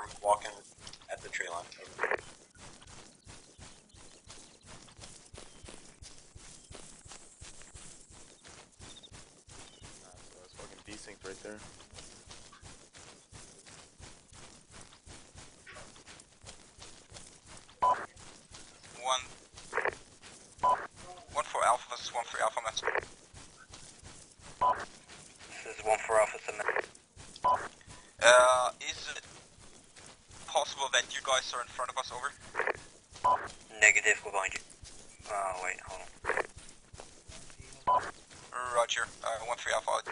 are walking at the tree line. So that's fucking desynced right there. One for Alpha, this is 1 for Alpha, Matt. This is 1 for Alpha, Is it possible that you guys are in front of us, over? Negative, we're behind you. Oh, wait, hold on. Roger, 1 for Alpha.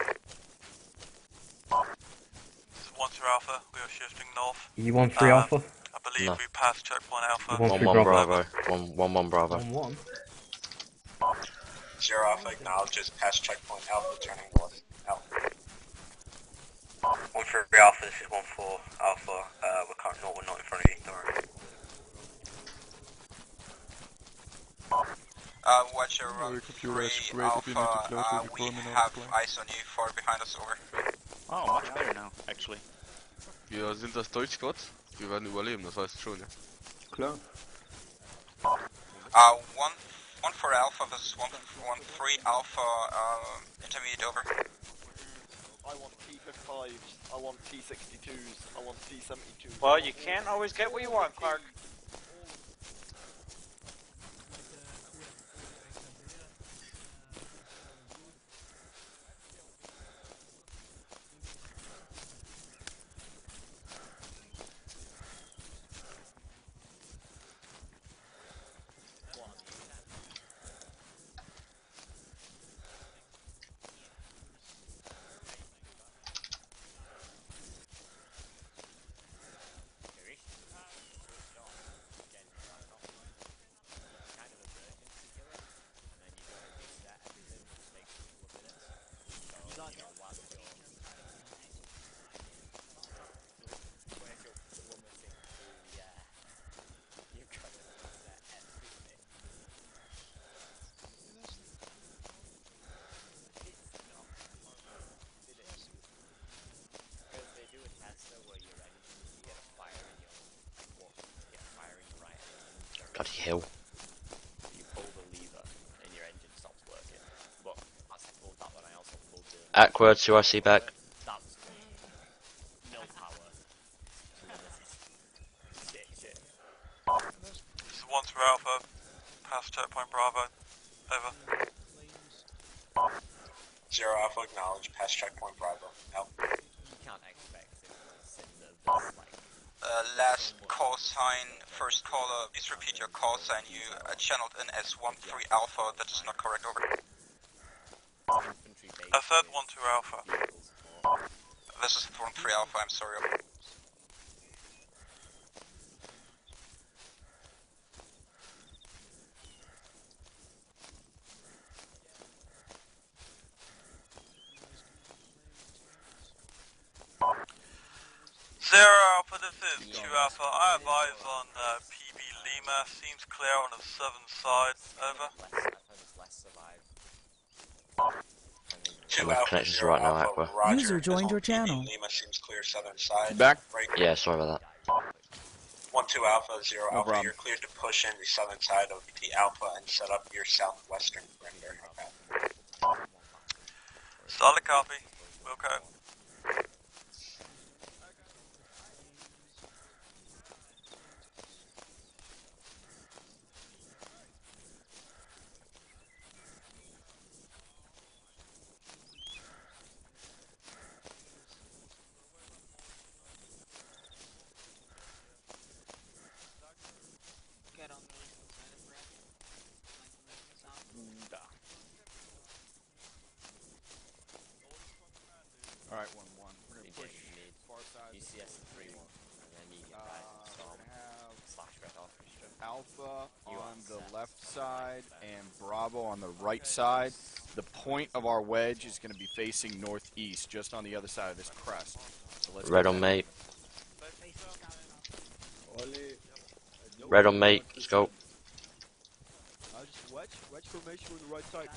This is 1 for Alpha, we are shifting north. E13 Alpha? I believe we passed checkpoint Alpha. 1-1 Bravo. 1-1 Bravo. 1-1. 0 Alpha acknowledges past checkpoint Alpha, turning north. Alpha. 1 for Alpha, this is 1 for Alpha. We're not in front of you, don't worry. Watcher, Your computer is 3 great if you need to Alpha, close the we deployment have of the plane. eyes on you far behind us, over. Oh, much better now, actually. Wir sind das Deutschgott. Wir werden überleben, das weißt du schon, ja? Klar. 1 for Alpha, this is 1-3 Alpha, intermediate, over. I want T55s, I want T62s, I want T72s. Well, you can't always get what you want, Clark. Bloody hell. You pull the lever and your engine stops working. But as I pulled that one, I also pulled the... Aqua, 2IC back. That's no power. Shit. This is 1 for Alpha, past checkpoint Bravo, over. 0 Alpha acknowledge past checkpoint Bravo. Alpha. You can't expect it to sit there this, like... Last call sign, first caller, please repeat your call sign. You channeled in as 1-3 Alpha, that is not correct, over. I said 1-2 Alpha. This is 1-3 Alpha, I'm sorry, over. Alpha, this is 2 Alpha. I have eyes on PB Lima. Seems clear on the southern side. Over. My connection's right now, Aqua. User joined your channel. Lima seems clear southern side. Back? Yeah, sorry about that. 1-2 Alpha, 0 No Alpha, problem. you're cleared to push in the southern side of the Alpha and set up your southwestern perimeter. Okay. Solid copy. Okay. Alright, 1-1. We're gonna push far side. UCS 3-1. And then you get guys We're gonna have slash red off. Alpha on the left side and Bravo on the right side. The point of our wedge is going to be facing northeast, just on the other side of this crest. So let's Red get on that. mate. Red on mate. Let's go. Just wedge formation on the right side.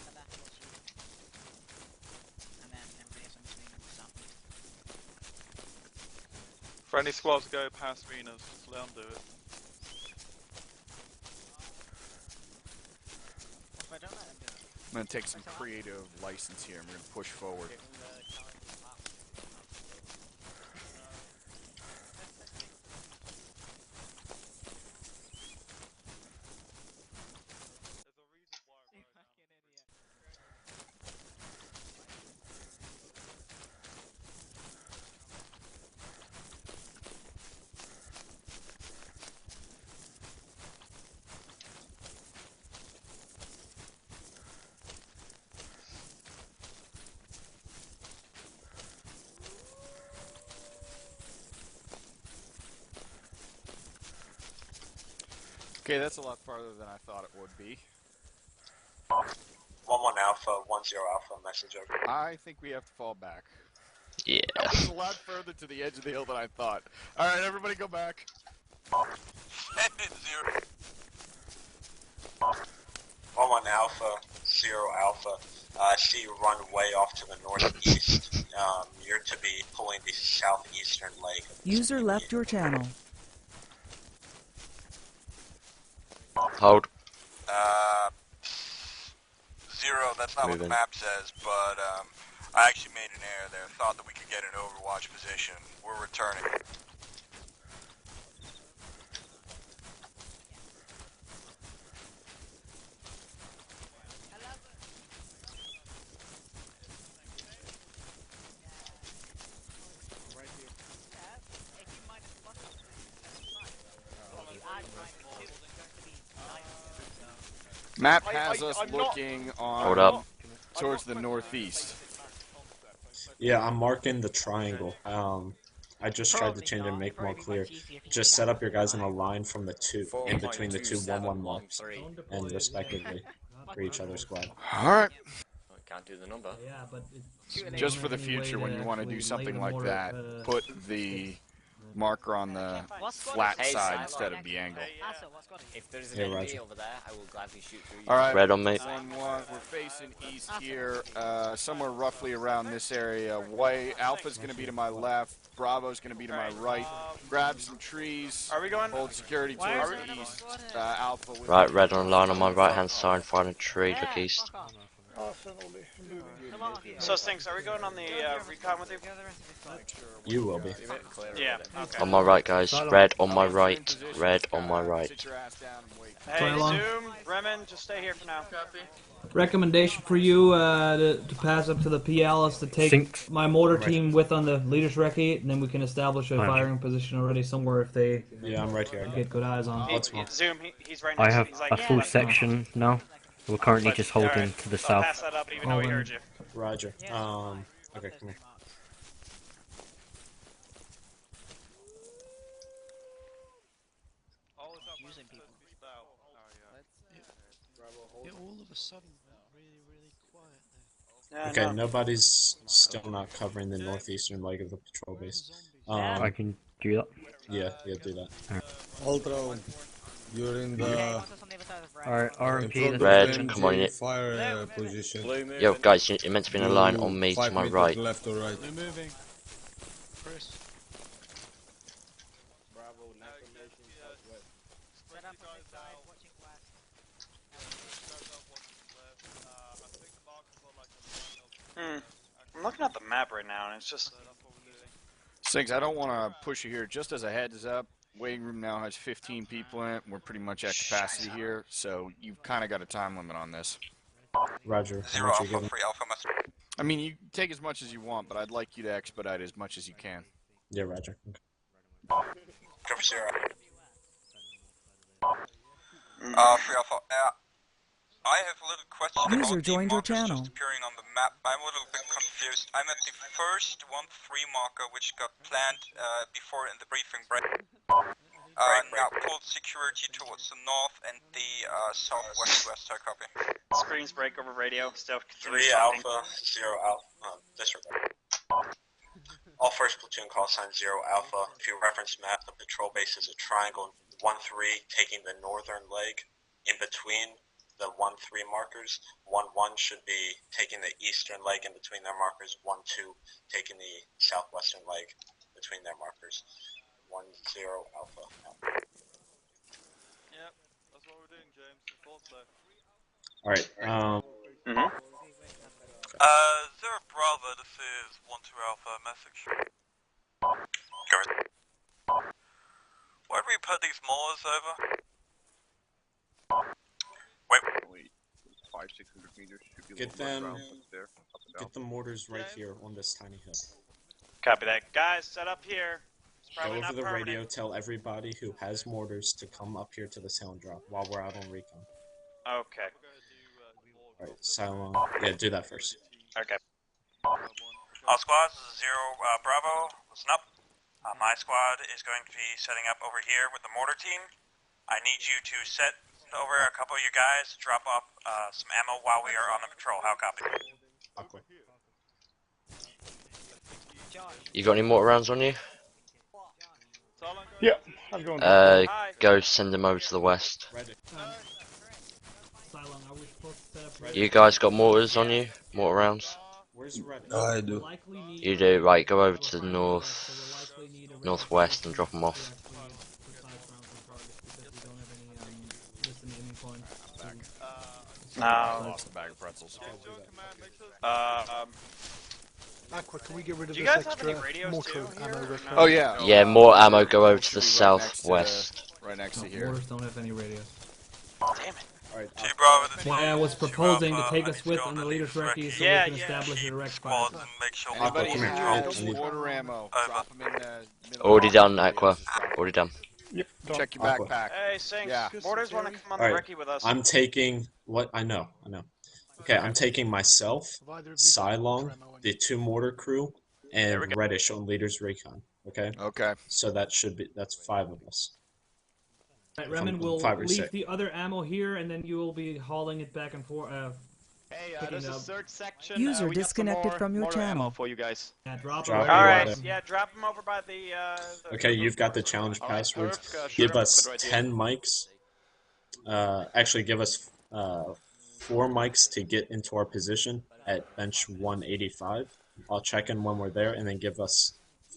Friendly squads go past Venus, just let them do it. I'm gonna take some creative license here and we're gonna push forward. Okay, that's a lot farther than I thought it would be. 1-1 Alpha, 1-0 Alpha, message over. I think we have to fall back. Yeah. That was a lot further to the edge of the hill than I thought. Alright, everybody go back. 0. 1-1 Alpha, 0 Alpha. I see you run way off to the northeast. You're to be pulling the southeastern leg. User left your channel. Hold. 0, that's not what the map says, but I actually made an error there. Thought that we could get an overwatch position. We're returning. Map has us looking Hold on up. towards the northeast. Yeah, I'm marking the triangle. I just tried to change it and make more clear. Just set up your guys in a line from the two, in between the two 1-1 marks, and respectively for each other's squad. Alright. Can't do the number. Yeah, but Just for the future, when you want to do something like that, put the marker on the flat side instead of the angle. If there's an Yeah, enemy Roger. over there, I will gladly shoot through you. Alright, Red on me. 1-1, we're facing east here, somewhere roughly around this area. White, Alpha's going to be to my left, Bravo's going to be to my right. Grab some trees, hold security towards the east. Alpha with Right, red on line on my right hand side, find a tree, look east. So Stinks, are we going on the recon with you? You will be. Yeah, okay. On my right, guys. Red on my right. Red on my right. Hey, Zoom, Bremen, just stay here for now. recommendation for you to pass up to the PL is to take my motor team with on the leader's recce, and then we can establish a firing position already somewhere if they Yeah, I'm right here. get good eyes on. Zoom, he's right I next to have he's like, a full section now. We're currently just holding to the I'll south. pass that up even though we heard you. Roger. Okay, come here. Using people. All of a sudden, really quiet Yeah, Okay, no. nobody's still not covering the northeastern leg of the patrol base. I can do that. Yeah, do that. Ultra, you're in the Alright, RMP. Red, come on, fire position. yo, guys, you're meant to be in a line on me to my right. Left or right. We're moving. Chris. I'm looking at the map right now and it's just... Sings, I don't want to push you here. Just as a heads up, waiting room now has 15 people in it. We're pretty much at capacity here, so you've kind of got a time limit on this. Roger. 0 Alpha, 3 Alpha must... I mean, you take as much as you want, but I'd like you to expedite as much as you can. Yeah, Roger. Okay. Go for 0. 3 Alpha, I have a little question User about joined the your markers channel. just appearing on the map. I'm a little bit confused. I'm at the first 1-3 marker which got planned before in the briefing break. Now pulled security towards the north and the southwest. I copy. Screens break over radio, still 3 Alpha, 0 Alpha, disregard. All first platoon call sign 0 Alpha. If you reference map, the patrol base is a triangle. 1-3 taking the northern leg. In between the 1-3 markers, 1-1 should be taking the eastern leg in between their markers. 1-2 taking the southwestern leg between their markers. Alpha. Yep, that's what we're doing, James. I thought so. Alright, Zero Bravo, this is 1-2 Alpha, message. Why do we put these molars over? Wait. 500-600 meters should be a get little more them, ground up there, up and down. get the mortars right here on this tiny hill. Copy that. Guys, set up here. It's Go probably over not the permanent. radio, tell everybody who has mortars to come up here to the sound drop while we're out on recon. Okay. Alright, Cylon. Yeah, do that first. Okay. All squads, this is 0 Bravo, listen up. My squad is going to be setting up over here with the mortar team. I need you to set over a couple of you guys to drop off some ammo while we are on the patrol. How copy? Aqua. You got any mortar rounds on you? Yeah, how's it going? Go send them over to the west. Ready. Cylon, are we supposed to set up You guys got mortars on you? Mortar rounds? Where's Ready? I do. You do, right, go over to the northwest and drop them off. Lost a bag of pretzels. Aqua, can we get rid of Do you this guys have extra any radios mortar too here, ammo? or record? no? Oh yeah. Yeah, more ammo go over to the Should be right next to- southwest. Right next to here. Mortars don't have any radios. Damn it. Alright, Bravo, this Why I was is 2 proposing to Alpha. take I us need to with go on the to leader's recce. recce so Yeah, we can establish a direct fire. Squads and make sure Anybody come here. has I need- mortar ammo, drop them in the middle. Already of done, the Aqua. just drop 'em. Already done. Yep, done. Check your Aqua. backpack. Hey, Sinks. Yeah. Mortars want to come on the Alright, recce with us. I'm taking what I know. Okay, I'm taking myself, Cylon, the 2 mortar crew, and Reddish on leaders recon. Okay? Okay. So that's 5 of us. Right, Remen will leave the other ammo here, and then you will be hauling it back and forth. Hey, there's a search section. User we got disconnected some from your more channel. ammo for you guys. Yeah, drop Drop it. it. Alright, yeah, drop them over by the Okay, you've got the challenge Alright, passwords. Perf, Give sure, us put it right 10 mics. Actually, give us 4 mics to get into our position at bench 185. I'll check in when we're there, and then give us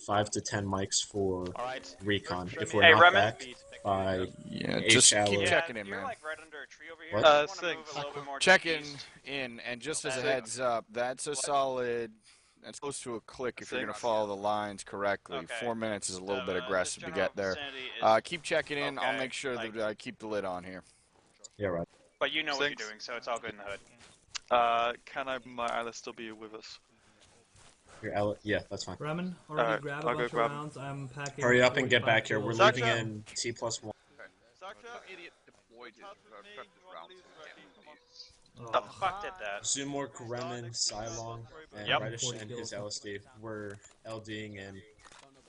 5 to 10 mics for recon. If we're not back by just 8 keep hours. checking in, You're man. like right under a tree over here. What? Checking in, and just as a heads up, that's a solid. That's close to a click if you're going to follow the lines correctly. Okay. 4 minutes is a little bit this aggressive to general get there. vicinity is Keep checking in. I'll okay, make sure that I keep the lid on here. Yeah, right. But you know what Sinks. you're doing, so it's all good in the hood. Can my Alice still be with us? Yeah, that's fine. Remen, already grab a I'll go bunch of grab 'em. rounds. I'm packing. Hurry up and get 45 back here. We're kilos. leaving in T+1. Some idiot deployed his prep this round. The fuck did that? Zumor, Remen, Cylon, and Yep. Reddish and his LSD. We're LDing in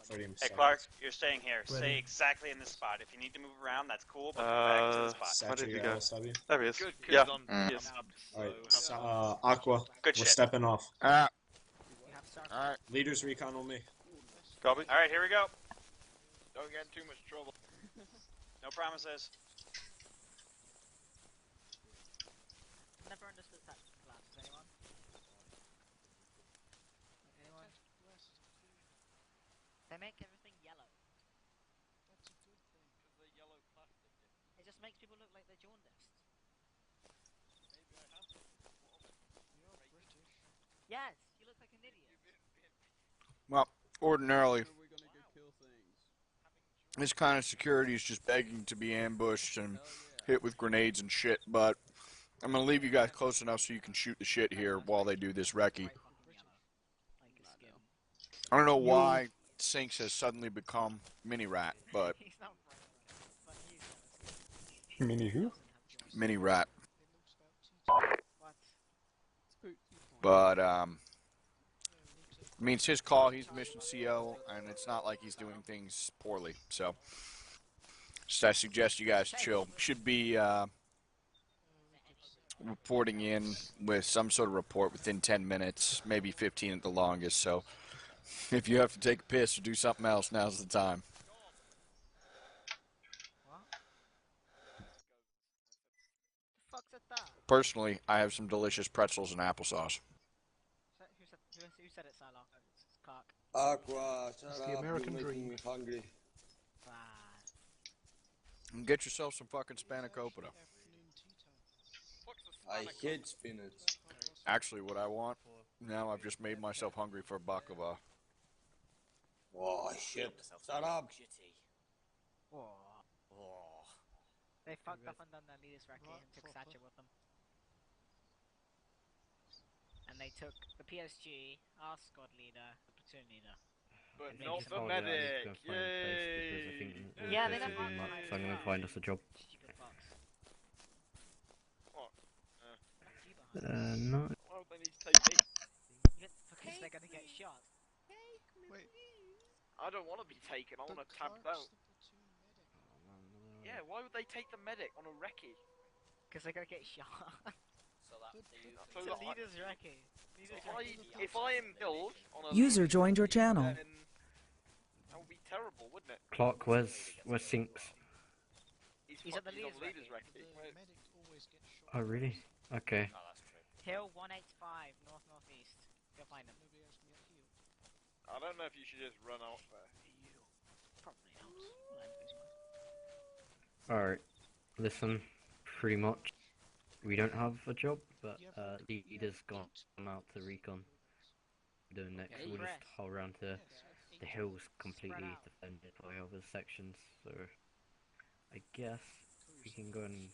30 Hey seconds. Clark, you're staying here. Ready. Stay exactly in this spot. If you need to move around, that's cool, but come back to the spot. Where did Satchel you your go? LSW. There he is. Good, Yeah. Yes. Alright, Aqua, Good we're shit. stepping off. Alright. Leaders recon on me. Copy. Alright, here we go. Don't get in too much trouble. No promises. Never understood that class. Anyone? Anyone? They make everything yellow. That's a good thing. Because they're yellow plastic. It just makes people look like they're jaundiced. Maybe I have them. You're British. Yes, you look like an idiot. Well, ordinarily, Where are we gonna go kill things? this kind of security is just begging to be ambushed and hit with grenades and shit, but I'm going to leave you guys close enough so you can shoot the shit here while they do this recce. I don't know why Sinks has suddenly become Mini-Rat, but... Mini who? Mini-Rat. But, I mean, it's his call, he's mission CO, and it's not like he's doing things poorly, so... Just I suggest you guys chill. Should be, reporting in with some sort of report within 10 minutes, maybe 15 at the longest, so... If you have to take a piss or do something else, now's the time. Personally, I have some delicious pretzels and applesauce. Who said it, Salah? It's Clark. Aqua, shut It's the up, American you're making dream. me hungry. Get yourself some fucking spanakopita. I hate spinach. Actually, what I want now, I've just made myself hungry for baklava. Oh shit! Shut up! They fucked up and done their leaders recce and took Satcher with them. And they took the PSG, our squad leader, the platoon leader. But and not maybe the some- medic! Yeah, they don't doing that, so I'm gonna find us a job. Stupid fucks. What? No. Why would they need to take me? Because they're gonna get shot. Wait. I don't want to be taken, I want to tab out. Yeah, why would they take the medic on a recce? Because they're gonna get shot. So It's a leader's recce. If I am killed on a User joined your channel. then that would be terrible, wouldn't it? Clark, where's Sinks? He's at the leader's recce. Oh, really? Okay. Hill 185, north-northeast. Go find him. I don't know if you should just run out there. Probably not. Alright. Listen, pretty much, we don't have a job, but the leader's gone out to recon. Doing next, we'll just haul around to the hills completely defended by other sections, so I guess we can go and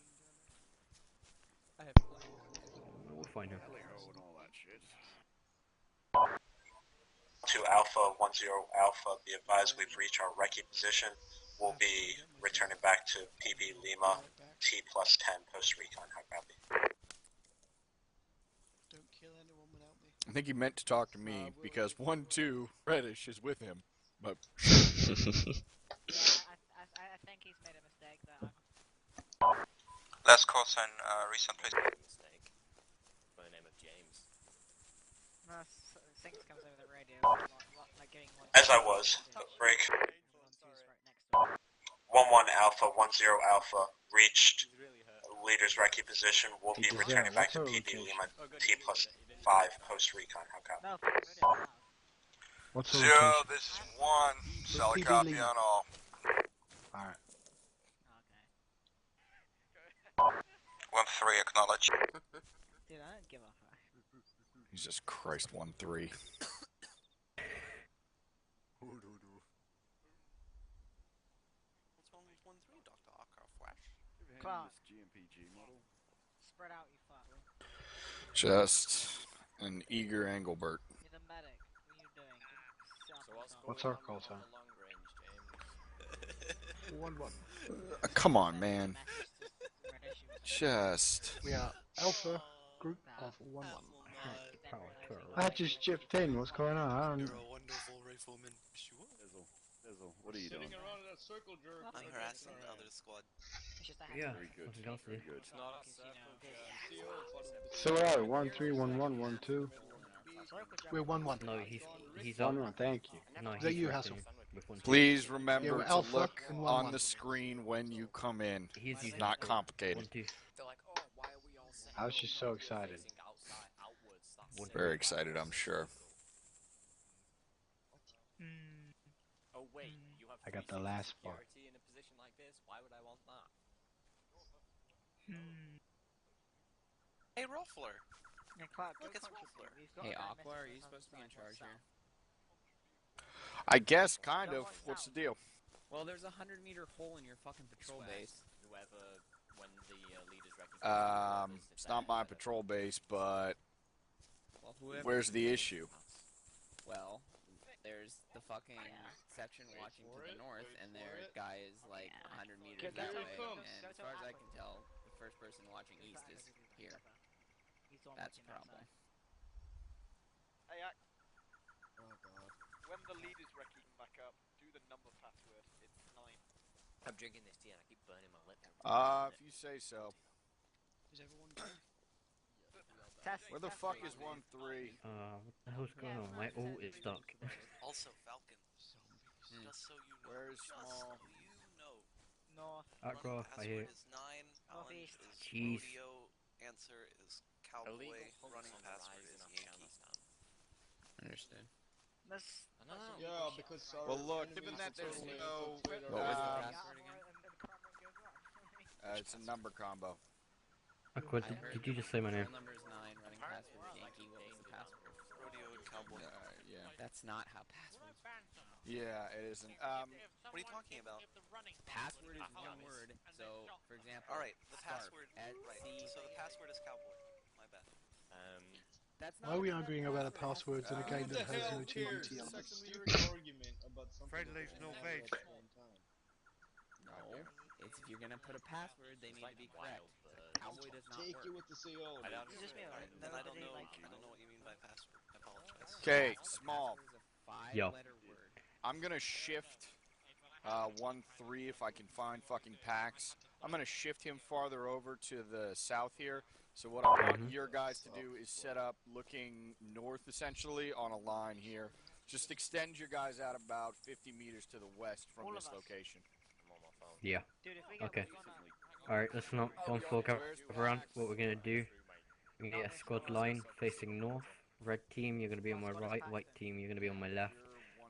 we'll find him. To Alpha 10 Alpha, be advised we've reached our recce position. We'll be returning back to PB Lima, T plus 10 post recon. How copy? Don't kill anyone without me. I think he meant to talk to me because 1-2 Reddish is with him, but. Yeah, I think he's made a mistake there. Last call sign, recent please. Mistake. By the name of James. No, Sinks comes over the radio, like getting one. As I was, break. 1-1 Alpha, 10 Alpha, reached leader's recce position. We'll be returning back to PB Lima, T plus 5 post recon. How copy? What's 0, this is 1. Solid copy on all. Alright. 1-3, acknowledge. Dude, I don't give a fuck. Jesus Christ, 1-3. What's wrong with 1-3, Dr. Arkar Flash? Clark. GMPG model. Spread out, you fuck. Just an eager Engelbert. You're the medic. What are you doing? What's our call sign? 1-1. Come on, man. Just. We are Alpha Group of 1-1. I just chipped in. What's going on? I don't. You're a wonderful rifleman. Sure. Dizzle, what are you doing? I'm harassing the other squad. Yeah, Very good. very good. So where are we? 1-3, 1-1, 1-2. We're 1-1. No, he's up. 1-1. Thank you. No, Is that he's you, right Hassel? Please remember we're to Alpha look and on 1-1. the screen when you come in. He's It's not complicated. They're like, oh, why are we all saying I was just so excited. Very excited, I'm sure. Oh wait, you have I got the last part. security in a position like this? Why would I want that? Hey, Ruffler. Yeah, Clark, Look, it's Ruffler. Hey, Aqua, are you supposed to be in charge here? I guess, kind of. What's the deal? Well, there's a 100-meter hole in your fucking patrol base. Whoever, when the leaders recognize It's not my patrol base, but Well, whoever. where's the issue? Well, there's the fucking section watching to the north, and their guy is like 100 meters that way. And as far as I can tell, the first person watching east is here. That's a problem. Hey, oh god. When the leaders recce come back up, do the number password. It's 9. I'm drinking this tea and I keep burning my lip. If you say so. Is everyone Where the fuck is 1-3? What the hell's going on? My ult is stuck. Also, Falcon. Just so you know. Where's small? North. Aqua, I hear. Password is 9. Alan Northeast. is Jeez. rodeo. Answer is cowboy. Running password is Yankee. Understood. Let's. Well, look, given that there's no. What was the password again? It's a number combo. Aqua, did you just say my name? Number is 9, running password is Yankee. What was the password? Rodeo Cowboy. Yeah. That's not how passwords. Yeah, it isn't. What are you talking about? Password is one word. So, for example, All right, the start password. at Right. C. So the password is Cowboy. My bad. That's Why are we arguing about the passwords in a game that has no TNT elements? Friendly's no face. No, it's if you're gonna put a password, they need to be correct. Cowboy does not work. with the CO. Then I don't know. I don't know what you mean by password. I apologize. Okay, small. Yo. I'm gonna shift 1-3 if I can find fucking Pax. I'm gonna shift him farther over to the south here. So what I want your guys to do is set up looking north, essentially, on a line here. Just extend your guys out about 50 meters to the west from this location. Yeah. Okay. Alright, let's not don't fuck around. What we're gonna do, we're gonna get a squad line facing north. Red team, you're gonna be on my right. White team, you're gonna be on my left.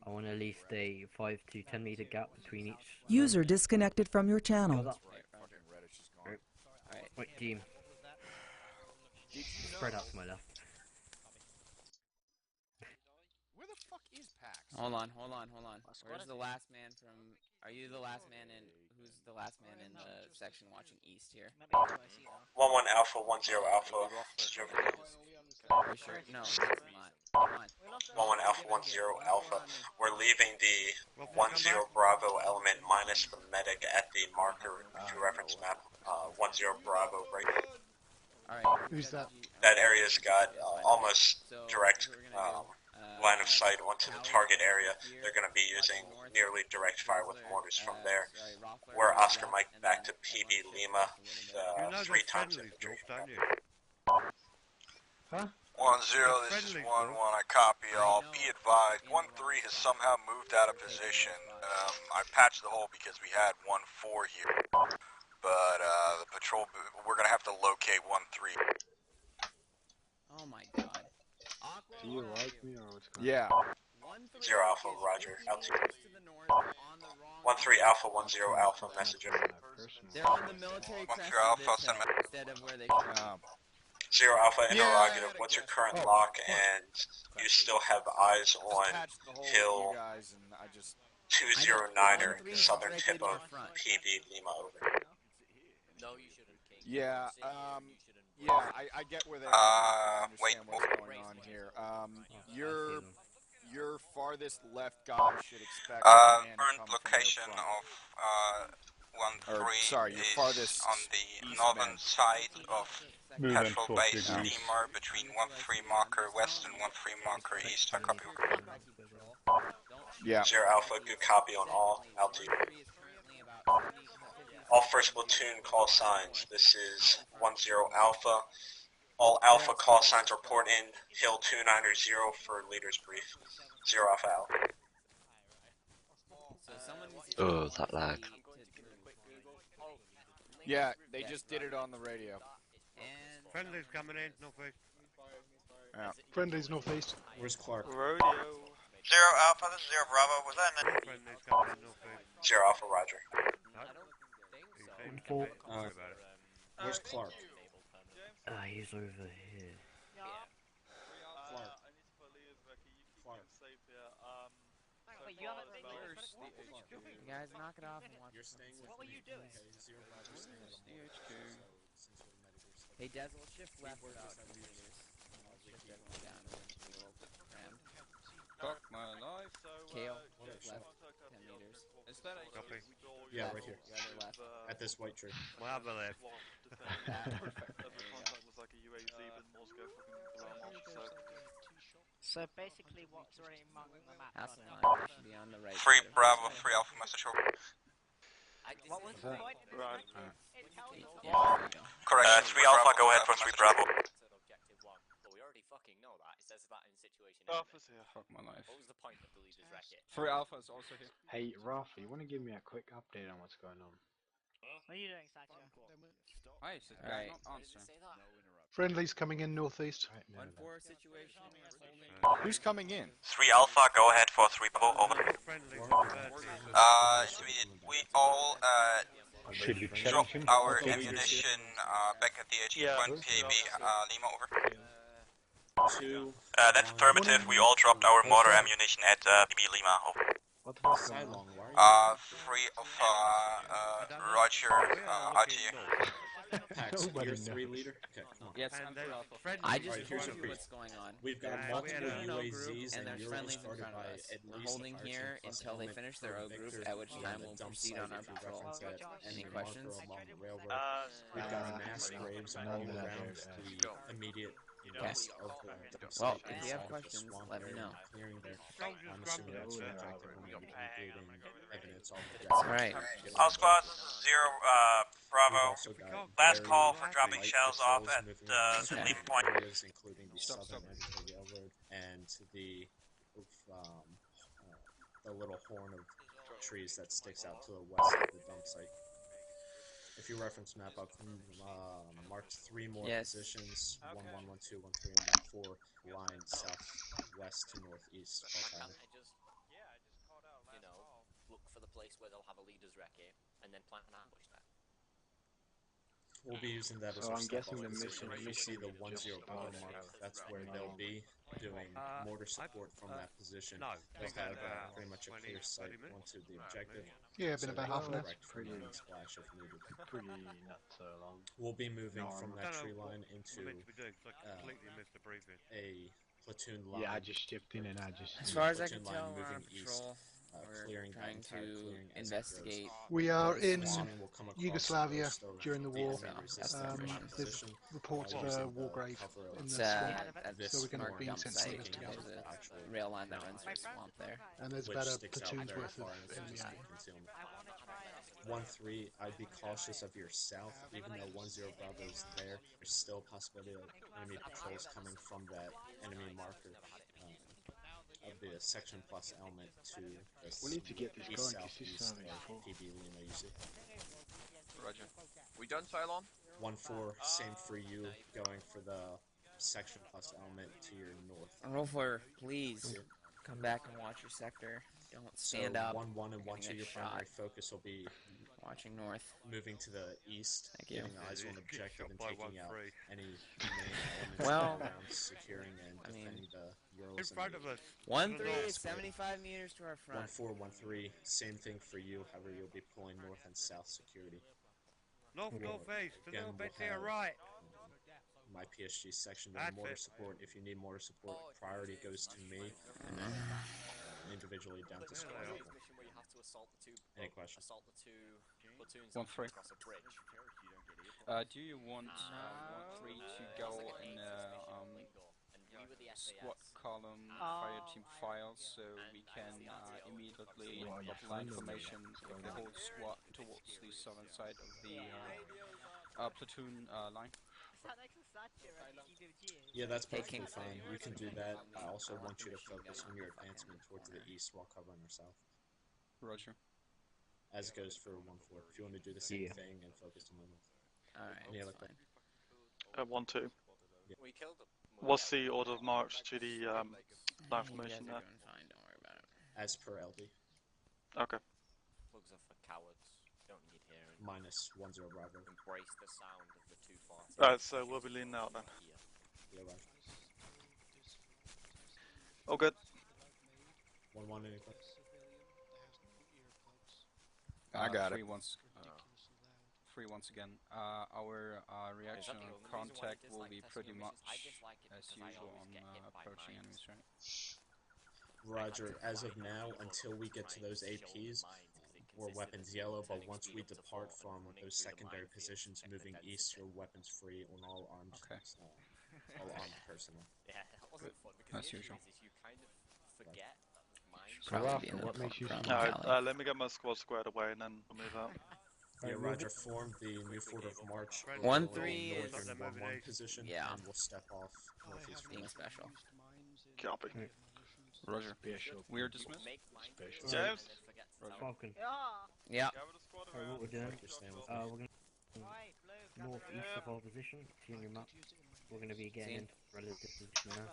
I want at least a 5 to 10 meter gap between each. User disconnected from your channel. Right, White team. Spread out to my left. Where the fuck is Pax? Hold on. Where's the last man from? Are you the last man in? Who's the last man in the section watching east here? 1-1 Alpha, 1-0 Alpha. Are you sure? No, that's not. Come on. 1-1 Alpha, 1-0 Alpha. We're leaving the 1-0 Bravo element minus the medic at the marker to reference map. 1-0 Bravo right. Alright. Who's that? That area's got almost direct line of sight onto the target area. They're going to be using nearly direct fire with mortars from there. We're Oscar Mike back to PB Lima, 3 times infantry. Huh? 1-0, this is 1-1, I copy y'all. Be advised, 1-3 has somehow moved out of position. I patched the hole because we had 1-4 here. But the patrol, we're going to have to locate 1-3. Oh my god. Do you like me or what's going on? Yeah. 0 Alpha, Roger. Altitude. 1-3 Alpha, 1-0 Alpha, messenger. They're on the military crest instead of where they should be. 0 Alpha, interrogative. What's your current lock? And you still have eyes on Hill 209er, southern tip of PB Lima, over. No, you shouldn't. Yeah, I get where they are. I understand what's going on here. Your farthest left guy should expect Current location of 1-3 your is farthest on the northern side of petrol base steamer between 1-3 marker west and 1-3 marker east. I copy. Yeah. 0 Alpha, good copy on all. Altitude. All first platoon call signs. This is 1-0 Alpha. All Alpha call signs report in. Hill 290 for leaders brief. 0 Alpha out. Oh, that lag. Yeah, they just did it on the radio. Friendly's coming in, no face. Yeah. Friendly's northeast. Where's Clark? Rodeo. 0 Alpha, this is 0 Bravo. Was that an Friendly's coming in, no face. 0 Alpha, Roger. Where's Clark? He's over here. Clark. Wait, you haven't made You guys knock it off and watch. You're staying with What were you doing? Hey, Des, we'll shift left about 10 meters. Shift everyone down and then we will ram. Fuck my life. Kale, shift left 10 meters. Is that a copy? Yeah, right here. Your other left. At this white tree. We'll have a left. So basically, what's already marked on the map? Hasselhoff should be on the right. 3 Bravo, 3 Alpha, message over. What was the point? Right. Yeah, there you go. Correct. 3 Alpha, go ahead for 3 Bravo. Objective 1. But we already fucking know that. It says that in situation. Alpha's here. Fuck my life. What was the point of the leader's racket? 3 Alpha is also here. Hey, Rafa, you want to give me a quick update on what's going on? What are you doing, Satcher? Why is this guy not answering? Friendly's coming in northeast. 1-4 situation. Who's coming in? 3 Alpha, go ahead for 3 Bravo, over. We all, Should we challenge him? Our ammunition back at the HQ point, PAB, Lima, over. That's affirmative. We all dropped our mortar ammunition at PB Lima. Over. What the fuck's going on? Free of Roger, RG. Pax, you're 3 leader? Okay, come on. Yes, I'm for Alpha. I just told you what's going on. We've got multiple UAZs and and there's you're friendlies in started front of by us. at We're least holding here until they finish their O group, at which time we'll proceed on our patrol. Any questions? We've got mass graves all around the immediate west of the dump Well, site. if you have questions, let me know. Clearing there. I'm assuming that's your objective when you're including evidence all the Alright. All squads, 0, Bravo. Last call for dropping shells off at leave point. Including the southern end of the railroad and the little horn of trees that sticks out to the west of the dump site. If you reference map, I've marked 3 more positions: 1, 1, 1, 2, 1, 3, and 1, 4, line southwest to northeast. Look for the place where they'll have a leader's recce, and then plant an ambush there. We'll be using that as So our I'm step guessing off the position. If you see the 1-0 just bar mark, that's where they'll be doing mortar support from that position. They'll have pretty much a clear sight onto the objective. Yeah, been about half an hour. Pretty splash if needed. Pretty not so long. We'll be moving from that tree line into a platoon line. Yeah, I just chipped in and I just... As far as I can tell, we're on patrol. We're trying to investigate. We are in we'll come Yugoslavia during the war. That's the mission. They've reported a war grave in the It's swamp, at so we're going to be dump sent site. soldiers together. There's a rail line that runs through the swamp there. And there's about a platoon's worth of enemy. 1-3, I'd be cautious of your south, even though 1-0 Bravo is there. There's still a possibility of enemy patrols coming from that enemy marker of the section plus element to the We need to get this going because this southeast is of PB Lima, you see. Roger. We done, Cylon? 1-4, same for you, going for the section plus element to your north. Roll for, please come back and watch your sector. Don't stand up. 1-1 and 1-2, your primary focus will be watching north, moving to the east, getting eyes on objective and taking out any main elements around securing and defending the Urals. In front of us. 1-3 is 75 meters to our front. 1-4, 1-3, same thing for you. However, you'll be pulling north and south security. North, northeast, a little bit to your right. My PSG section doing mortar support. If you need mortar support, priority goes to me. Individually down to squad level. Any questions? 1-3. Do you want 1-3 to go in squad column fire team files so we can immediately apply information of the whole squad towards the southern side of the platoon line? Yeah, that's perfectly fine. You can do that. I also want you to focus on your advancement towards the east while covering our south. Roger. As goes for 1-4. If you want to do the same thing and focus on the north. Alright, Any other questions? 1-2. Yeah. What's the order of march to the line formation there? Fine, don't worry about it. As per LD. Okay. Plugs are for cowards. Don't need hearing. Minus 1-0 Bravo. Embrace the sound of the 2-4. Alright, so we'll be leaning out then. Yeah, right. All good. 1-1, any questions? I got it. Free once again. Our reaction on contact will be pretty much as usual on approaching enemies, right? Roger. As of now, until we get to those APs, we're weapons yellow, but once we depart from those secondary positions moving east, you're weapons free on all armed, all armed personnel. Yeah, that wasn't fun because as usual. You kind of forget What makes you Alright, let me get my squad squared away and then we'll move out. Yeah, Roger, form the new order of march. 1-3 is northern 1-1 position, and we'll step off northeast. Being special. Copy. Roger. We are dismissed. James? Falcon. Yeah. What we're doing, we're going to northeast of our position, see on your map. We're going to be getting into relative position now.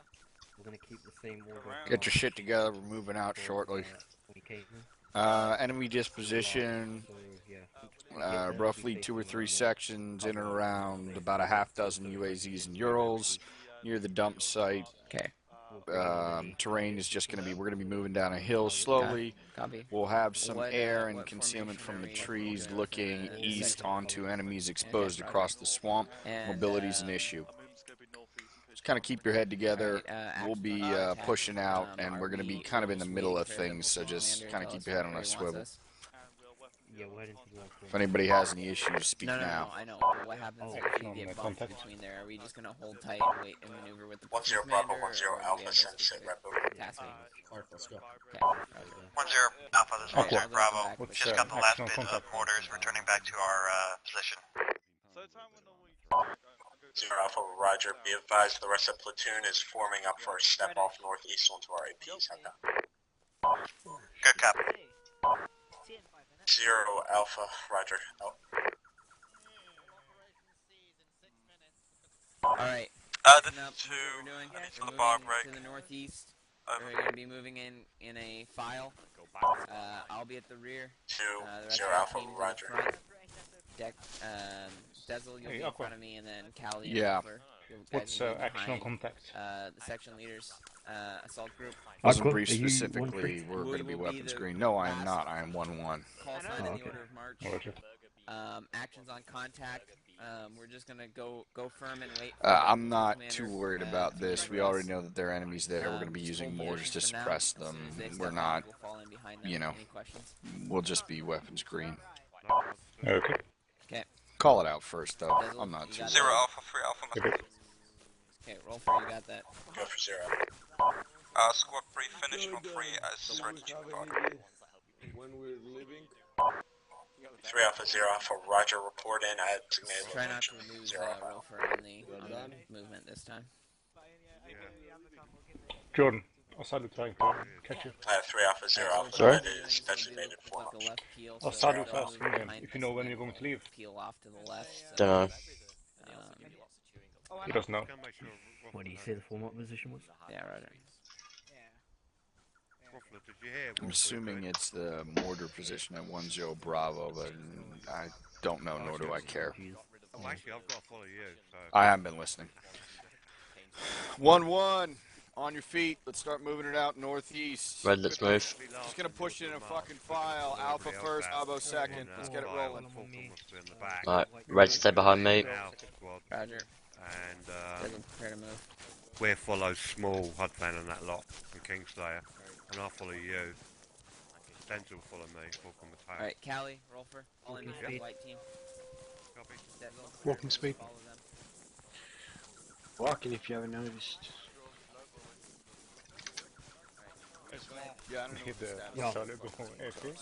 We're going to keep the same order. Get your shit together, we're moving out shortly. Enemy disposition, roughly 2 or 3 sections in and around about a half dozen UAZs and Urals near the dump site. Okay. Terrain is just going to be, we're going to be moving down a hill slowly. Copy. We'll have some What, air and what concealment from the formation are we trees doing looking for the east section? onto enemies exposed Okay, across the swamp. And, Mobility is an issue. Just kind of keep your head together. We'll be pushing out, and we're going to be kind of in the middle of things, so just kind of keep your head on a swivel. Yeah, we're heading to the If anybody has any issues, speak No, now. I know. But what happens if you get bumped between there? Are we just gonna hold tight and wait and maneuver with the 10 Bravo, 10 Alpha, send sit rep over. task? Clark, let's go. Okay. 10 Alpha, this is 10 Alright, Bravo. What's Just got the last bit of mortars returning back to our position. 0 Alpha, Roger. Be advised the rest of the platoon is forming up for a step off northeast onto our APs. Good cap. 0 Alpha, Roger. Out. Alright. This Up, is what we're doing. for the We're bar moving break. to the northeast. We're gonna be moving in a file. I'll be at the rear. 2 The rest 0 of the Alpha, team to Roger. the front. Dezel, you'll be in front of me, and then Callie and Yeah. Roper. What's action on contact? The section leaders, assault group. Wasn't briefed specifically, we're going to be weapons green. No, I am not. I am 1-1. Call sign in the order of march. Roger. Actions on contact. We're just gonna go firm and wait. I'm not too worried about this. We already know that there are enemies there. We're going to be using mortars to suppress them. We're not, you know, we'll just be weapons green. Okay. Okay. Call it out first, though. I'm not too 0 worried. Alpha, 3 Alpha. Okay, roll for you got that. Go for 0. Squad 3 finished on 3 as ready to move on. When we're leaving? 3 Alpha, 0 Alpha, Roger. Report in. I had designated Try not location. to lose 0 Alpha. Roper on the movement this time. Jordan, Assad is trying to catch you. 3 Alpha, 0 Alpha. Sorry? That is designated for launch. Assad was asking if you know when you're going to leave. Peel off to the left. Don't know. He doesn't know. What do you say the format position was? Yeah, right. I'm assuming it's the mortar position at 1-0 Bravo, but I don't know, nor do I care. Actually, I've got to follow you, so... I haven't been listening. 1-1. On your feet. Let's start moving it out northeast. Red, let's move. Just gonna push it in a fucking file. Alpha first, Bravo second. Let's get it rolling. Alright, Red, stay behind me. Roger. And prepare to move. we'll follow Small, Hudvan and that lot, and Kingslayer, and I'll follow you. Denzel will follow me, walk on the tail. Alright, Callie, roll for all in the white team. Copy. Walking speed. Follow them. Walking if you haven't noticed. Yeah, I don't know Hit the Yeah. Charlie before AFK.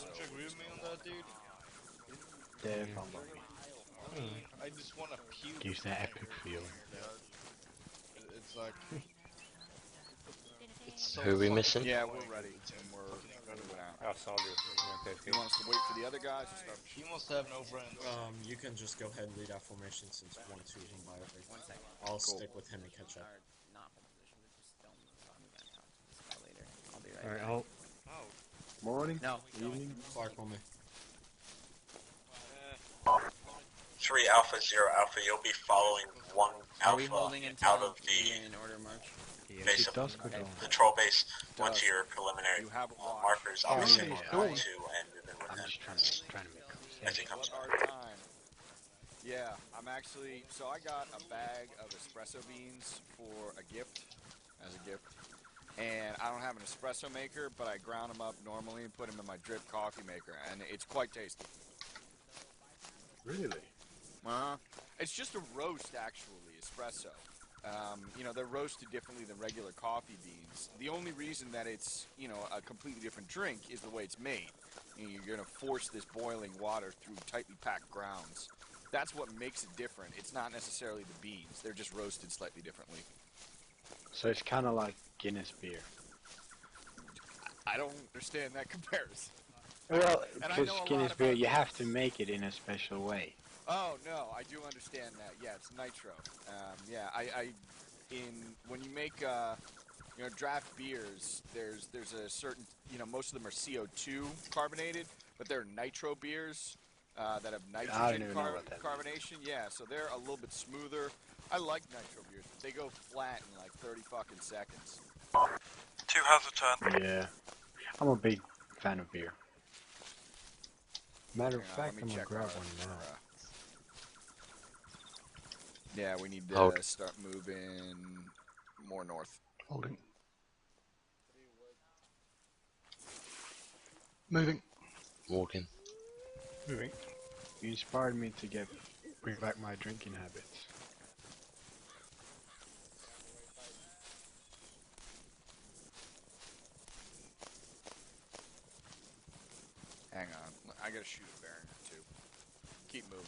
There, follow me. I just want to puke. Gives that epic feel. It's like... It's so Who are we fucking missing? Yeah, we're ready. And we're moving out. I saw you. You want us to wait for the other guys? Or start? He must have no friends. You can just go ahead and lead out formation since 1-2 him by every. 1 second. I'll stick with him and catch up. Not for position, but just don't move on that out. Just later. I'll be right Alright, back. halt. Morning? No. Evening? Clark on me. 3 Alpha, 0 Alpha. You'll be following 1 Are we Alpha holding until out of we the get in order march? base It of does go down. patrol base. Onto your preliminary You have a watch. markers. I'll be Yeah, sending yeah, 1-2 yeah. and move in with I'm him just trying to make as he conversation. comes Our on. time. Yeah, I'm actually, so I got a bag of espresso beans for a gift, as a gift. And I don't have an espresso maker, but I ground them up normally and put them in my drip coffee maker, and it's quite tasty. Really? It's just a roast, actually, espresso. You know, they're roasted differently than regular coffee beans. The only reason that it's, you know, a completely different drink is the way it's made. You know, you're going to force this boiling water through tightly packed grounds. That's what makes it different. It's not necessarily the beans. They're just roasted slightly differently. So it's kind of like Guinness beer. I don't understand that comparison. Well, And I because know a lot Guinness beer, about you have to make it in a special way. Oh no, I do understand that. Yeah, it's nitro. Yeah, when you make you know, draft beers, there's a certain, you know, most of them are CO2 carbonated, but they're nitro beers. that have I don't nitrogen even know what that carbonation. Yeah, so they're a little bit smoother. I like nitro beers. They go flat in like 30 fucking seconds. 2 has a turn. Yeah. I'm a big fan of beer. Matter of Hang on, fact, let me I'm gonna check grab our, one now. Yeah, we need to Hold. start moving more north. Holding. Moving. Walking. Moving. You inspired me to bring back my drinking habits. Hang on, I gotta shoot a bear or two. Keep moving.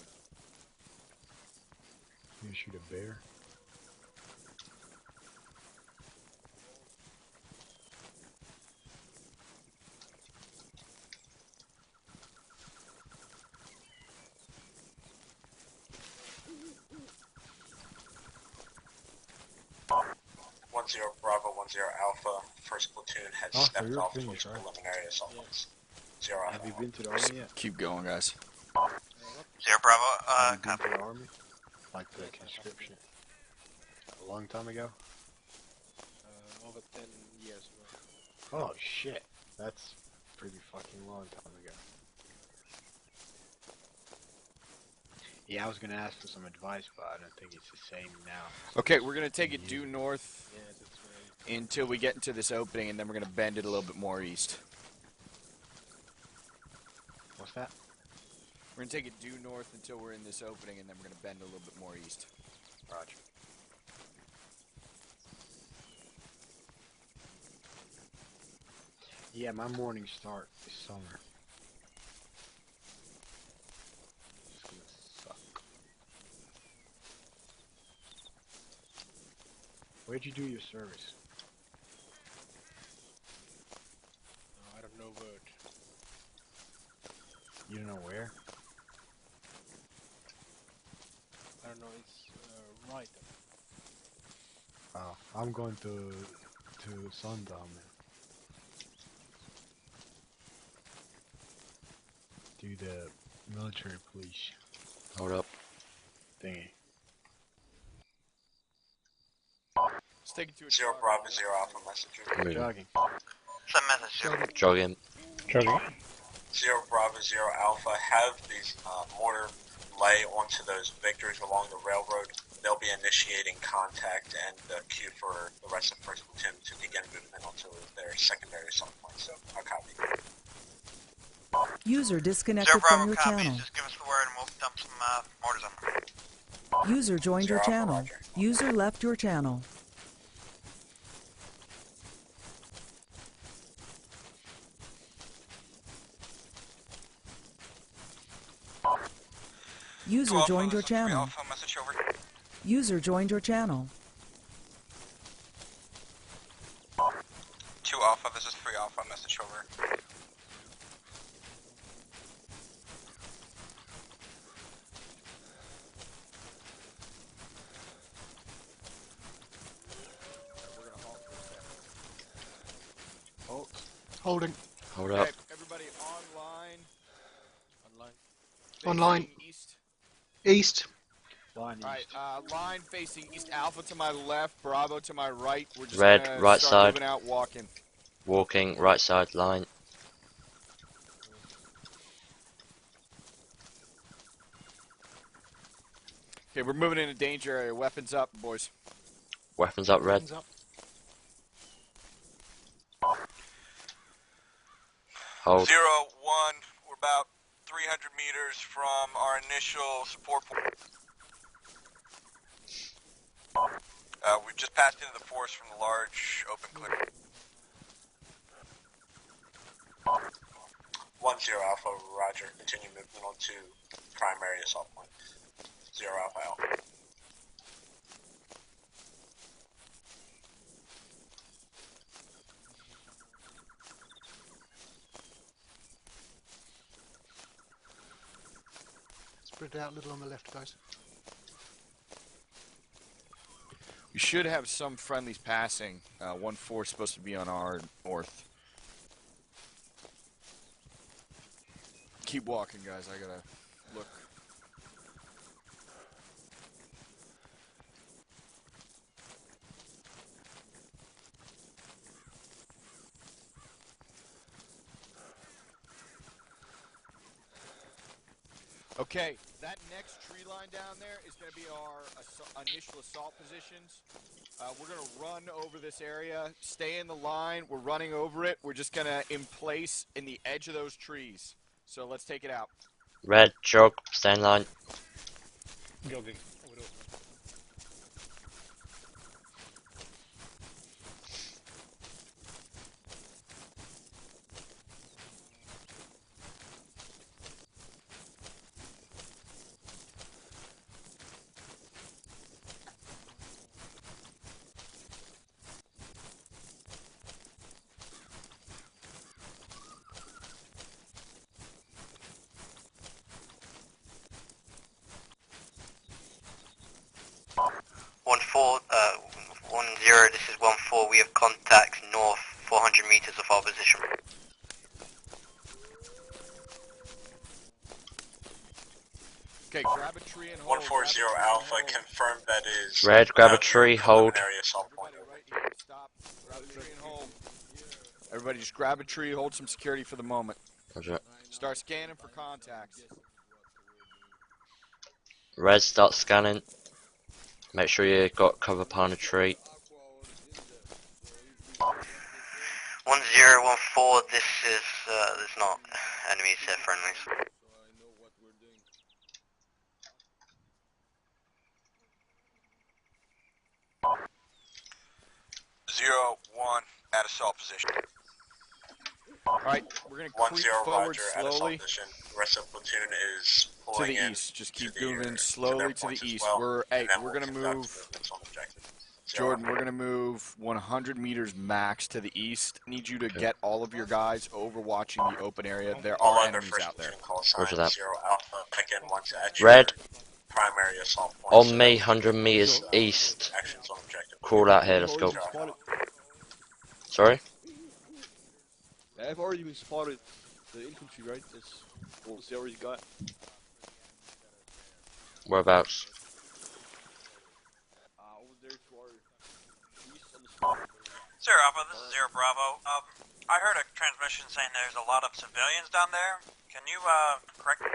You shoot a bear? Bravo 10 Alpha. First platoon has stepped off towards preliminary assault points. 0 Alpha. Have you been to the army yet? Keep going, guys. 0 Bravo, Have you been to the army? Like the conscription? A long time ago? Over 10 years ago. Oh shit. That's pretty fucking long time ago. Yeah, I was gonna ask for some advice, but I don't think it's the same now. Okay, we're gonna take it due north until we get into this opening, and then we're gonna bend it a little bit more east. What's that? We're gonna take it due north until we're in this opening, and then we're gonna bend a little bit more east. Roger. Yeah, my morning start is summer. It's gonna suck. Where'd you do your service? I don't know word. You don't know where? I don't know, it's right. Oh, I'm going to Sundom. Do the military police Hold up. thingy. Let's take it to a 0 Bravo 0 Alpha messenger. Moving. Jogging. Send message. Jogging. Jogging. 0 Bravo 0 Alpha, have these mortar lay onto those victors along the railroad. They'll be initiating contact and the queue for the rest of 1st Platoon to begin movement onto their secondary assault point. So, I'll copy. User 0 disconnected Bravo from your copies, channel. just give us the word and we'll dump some mortars on them. User joined your 0 Alpha, channel. Roger. User left your channel. User 2 Alpha, joined your this is 3 channel. Alpha, message over. User joined your channel. 2 Alpha, this is 3 Alpha, message over. Halt. Holding. Hold up. Okay, everybody online. Online. Facing East. East. Line east. Alright, line facing east. Alpha to my left, Bravo to my right. We're just Red, gonna right start side. moving out, walking. Walking. Right side line. Okay, we're moving into danger area. Weapons up, boys. Weapons up. Red. Hands up. Hold. 0-1, we're about 300 meters from our initial support point. We've just passed into the forest from the large open clearing. 10 Alpha, Roger. Continue movement on to primary assault point. 0 Alpha Alpha. Spread out a little on the left, guys. We should have some friendlies passing. 1-4 is supposed to be on our north. Keep walking, guys. I gotta look. Okay, that next tree line down there is going to be our initial assault positions. We're going to run over this area, stay in the line. We're running over it. We're just going to in place in the edge of those trees. So let's take it out. Red, jog, stay in line. Jogging. 1-0, this is 1-4, we have contacts north 400 meters of our position. Okay, grab a tree and hold. 140 Alpha, confirm that is... Red, grab a tree, hold. Assault point. Right here, stop. Grab a tree and hold. Everybody just grab a tree, hold some security for the moment. Roger. Start scanning for contacts. Red, start scanning. Make sure you got cover behind a tree. 1014, this is, there's not enemies here, friendlies. 0-1 at assault position. Alright, we're going to creep forward slowly. The rest of the platoon is to the east. Just keep moving slowly to the east. We're going to move. Jordan, we're going to move 100 meters max to the east. I need you to get all of your guys overwatching the open area. There are enemies out there. Roger that. Red. Primary assault point. On me, 100 meters east. Crawl out here, let's go. Sorry? I've already been spotted. The infantry, right? That's what they already got. Whereabouts? Over there to our east on the spot. Zero Alpha, this is Zero Bravo. I heard a transmission saying there's a lot of civilians down there. Can you, correct me?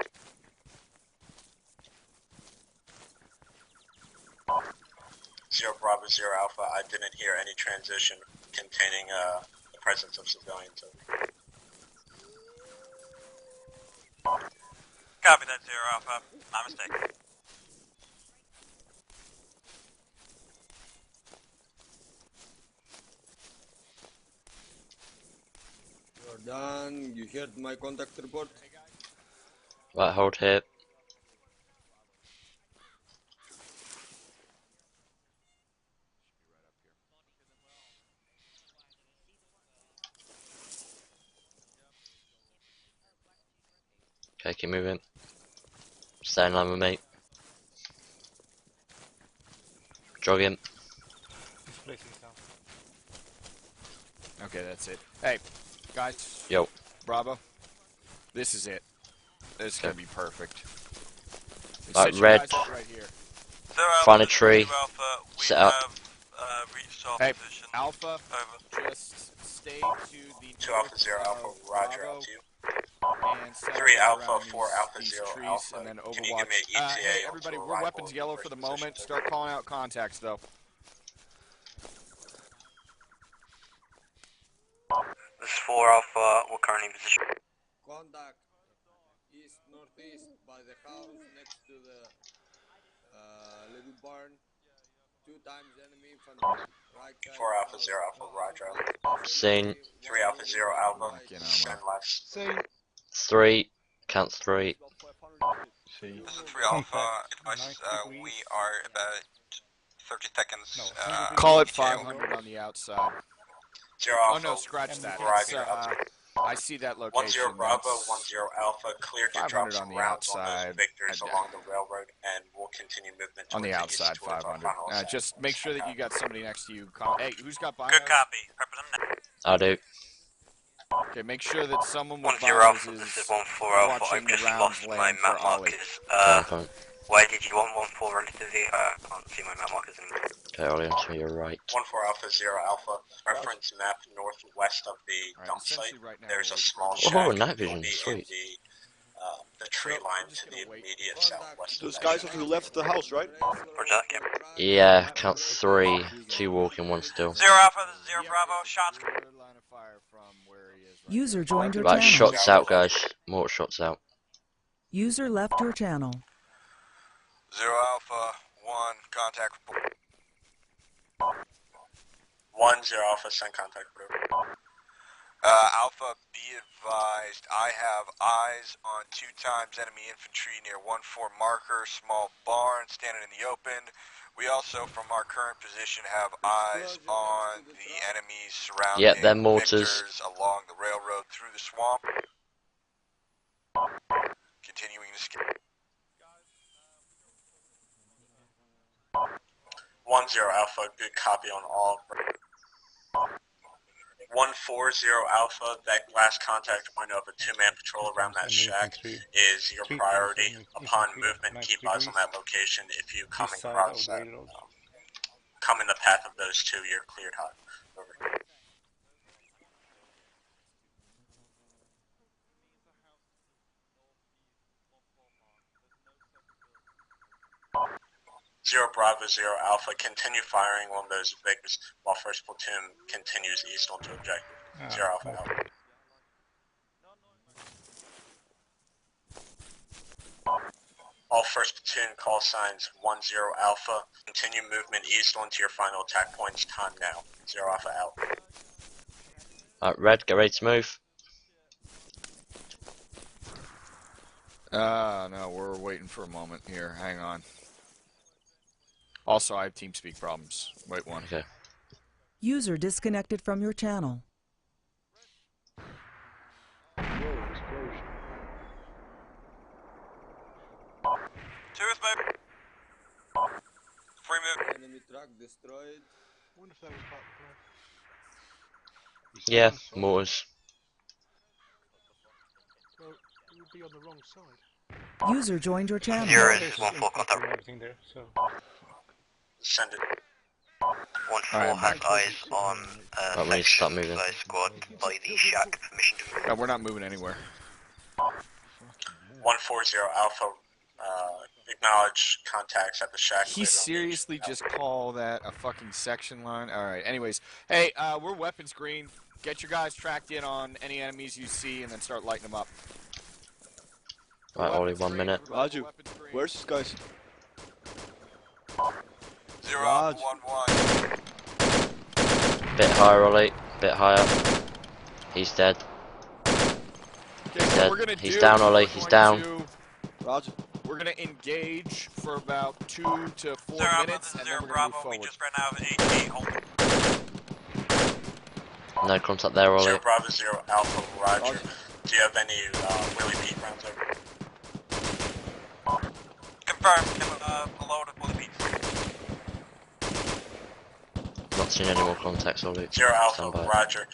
Zero Bravo, Zero Alpha, I didn't hear any transition containing, the presence of civilians. Copy that, Zero Alpha. My mistake. Jordan, you heard my contact report? Right, hold here. Okay, keep moving. Stay in line with me. Jogging. Okay, that's it. Hey, guys. Yo. Bravo. This is it. This is going to be perfect. Right, Red. Right here. Find a tree. Set up. Hey, Alpha, just stay to the 2 Alpha, 0 Alpha, roger, Bravo, out to you. and set 3 up Alpha, around 4 Alpha, these 0 trees, Alpha. and then Can you give me Overwatch. an ETA Hey, everybody, we're weapons yellow for the moment. Start calling out contacts, though. This is 4 Alpha, we're currently in position. Contact east northeast by the house next to the little barn. 2 times enemy infantry. Right side. 4 Alpha, 0 Alpha, roger. Seen. 3 Alpha, 0 Alpha, send left. 3. Count 3. This is 3 Alpha, advice, we are about 30 seconds. Call it ETA. 500 on the outside. 0 Oh Alpha, no, scratch that. roger. I see that location. 10 Bravo, 10 Alpha, clear to drop 500 some on the rounds on outside. those victors along the railroad, and we'll continue movement On the towards east outside, towards our 500. final assault. Just make sure that you got somebody next to you. Hey, who's got binos? Good copy. Prepping them now. I do. Okay, make sure that someone with 10 bombs Alpha, is this is 14 Alpha. watching I've the just rounds lost my land for map Ollie. markers. Where did you want 14 relatively? I can't see my map markers anymore. Okay, Ollie, onto your right. 14 Alpha, 0 Alpha. Reference map northwest of the dump site. There's a small shack. Oh, night You'll vision, be sweet. in the tree line to the immediate southwest. Those guys are to the left of the house, right? Yeah, count 3. 2 walking, 1 still. 0 Alpha, this is 0 Bravo, shots. User joined your Right, channel. shots out, guys. More shots out. User left your channel. 0 Alpha, 1, contact report. 1, 0 Alpha, send contact report. Alpha, be advised, I have eyes on 2 times enemy infantry near 1-4 marker, small barn, standing in the open. We also, from our current position, have eyes on the enemies surrounding Yep, they're mortars. Victors along the railroad through the swamp. Continuing to scale. 1, 0 Alpha, good copy on all. 140 Alpha, that last contact point of a 2-man patrol around that shack is your priority. Upon movement, keep eyes on that location. If you come across that, come in the path of those 2, you're cleared hot. Over. Zero Bravo, 0 Alpha, continue firing on those Victors while first platoon continues east onto objective. 0 Alpha out. All first platoon call signs 1-0 Alpha. Continue movement east onto your final attack points. Time now. 0 Alpha out. Alright, Red, get ready to move. No, we're waiting for a moment here. Hang on. Also, I have TeamSpeak problems. Wait one. Okay. User disconnected from your channel. Tooth move. Free move. Enemy truck destroyed. Wonder if that was part of Yeah, mortars. Well, it would be on the wrong side. User joined your channel. Zero, this is 1-4 contact. Everything there, so. Send it. 1-4 has eyes on Right, we need to start moving. squad by the shack. Permission to move. We're not moving anywhere. 140 Alpha, acknowledge contacts at the shack. He seriously just call that a fucking section line? Alright, anyways. Hey, we're weapons green. Get your guys tracked in on any enemies you see and then start lighting them up. Right, Ollie, 1 minute. Raju, where's this guys? 0 Alpha, 1-1. Bit higher, Ollie. Bit higher. He's dead. He's dead. He's down, Ollie. He's down. Roger. We're gonna engage for about 2 to 4 minutes, and then we're gonna move forward. We just ran out of AT. Hold. No contact there, Ollie. 0 Bravo, 0 Alpha, Roger. Do you have any Willie Pete rounds over? Confirm. A load of Willie Pete. Not seen any more contacts, Ollie. 0 Alpha, Stand by. Roger.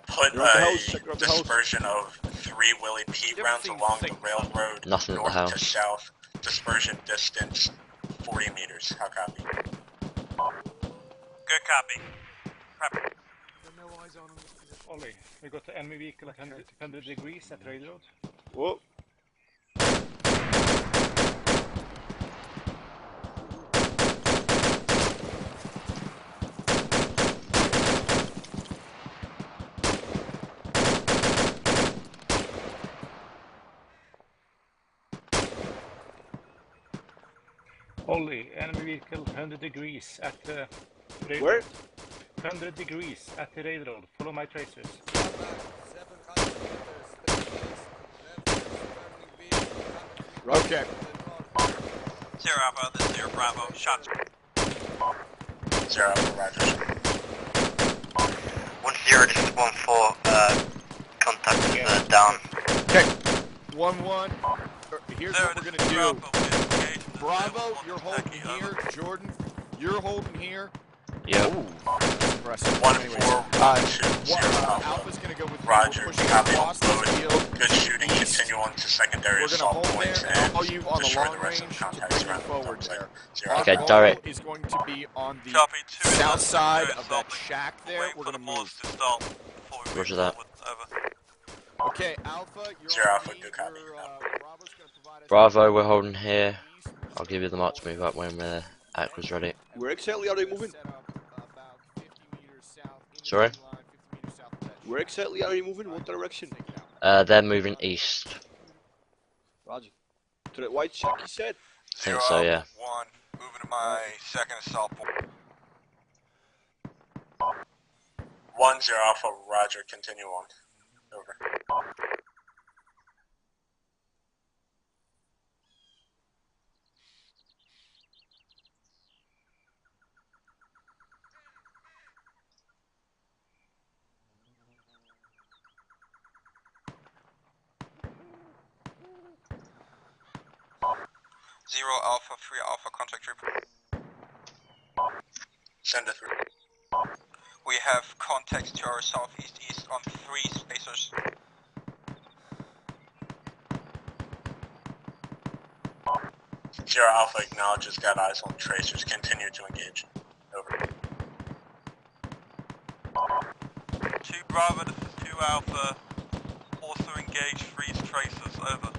Put a dispersion of 3 Willie Pete rounds along the railroad Nothing at the north house. to south. Dispersion distance 40 meters. How copy? Good copy. Prep. Ollie, we got the enemy vehicle at 100 degrees at railroad. Whoa. Ollie, enemy vehicle 100 degrees at the railroad. Where? 100 degrees at the railroad. Follow my tracers. Okay. 0 Alpha, this is 0 Bravo. Shots. 0 Alpha, Roger. 1-0, this is 1-4. Contact is down. Okay. 1-1. Here's what we're gonna do. Bravo, you're holding here. Jordan, you're holding here. Yep. Alpha's gonna go with Roger. Copy on the field. Good shooting. Continue on to secondary assault points and all you on the destroy long the rest range of the to contacts bring you around forward the there. Zero. Okay, Our direct. goal is going to be on the Copy, south side of that shack there. We're gonna move. Roger that. Okay, Alpha, you're Zero on Alpha, me. good copy. Bravo's gonna provide us Bravo, we're holding here. I'll give you the mark to move up when the Aqua's ready. Where exactly are they moving? Sorry? Where exactly are they moving? What direction? They're moving east. Roger. To that white shack you said? I think so, yeah. 1, moving to my second assault point. 1-0 Alpha, Roger, continue on. Over. Zero Alpha, 3 Alpha, contact report. Send it through. We have contacts to our southeast on 3 spacers. Zero Alpha acknowledges, got eyes on tracers. Continue to engage. Over. 2 Bravo, this is 2 Alpha. Also engage, freeze tracers, over.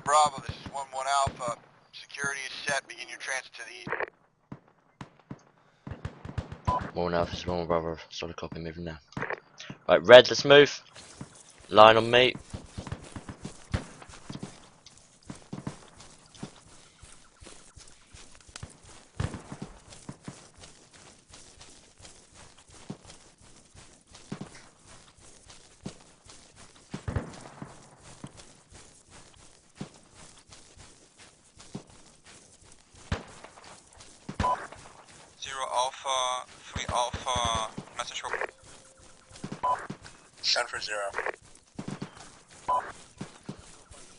Bravo, this is 1-1 Alpha. Security is set. Begin your transit to the east. 1 Alpha, 1 Bravo. Solid copy, moving now. Right, Red, let's move. Line on me. Alpha, 3 Alpha, message over. Send for 0.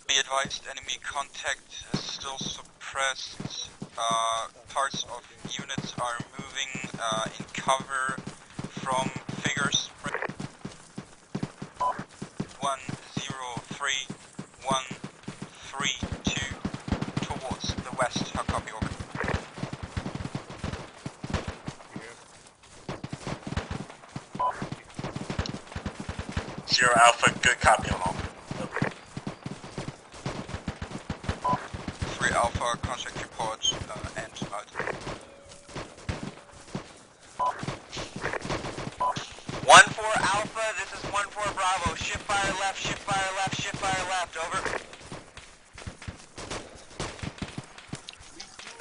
Be advised, enemy contact is still suppressed. Parts of units are moving in cover from figures. 103, 132 towards the west. How copy over? Zero Alpha, good copy on all. 3 Alpha, contact report and out. 1-4 Alpha, this is 1-4 Bravo. Shift fire left, shift fire left, shift fire left, over.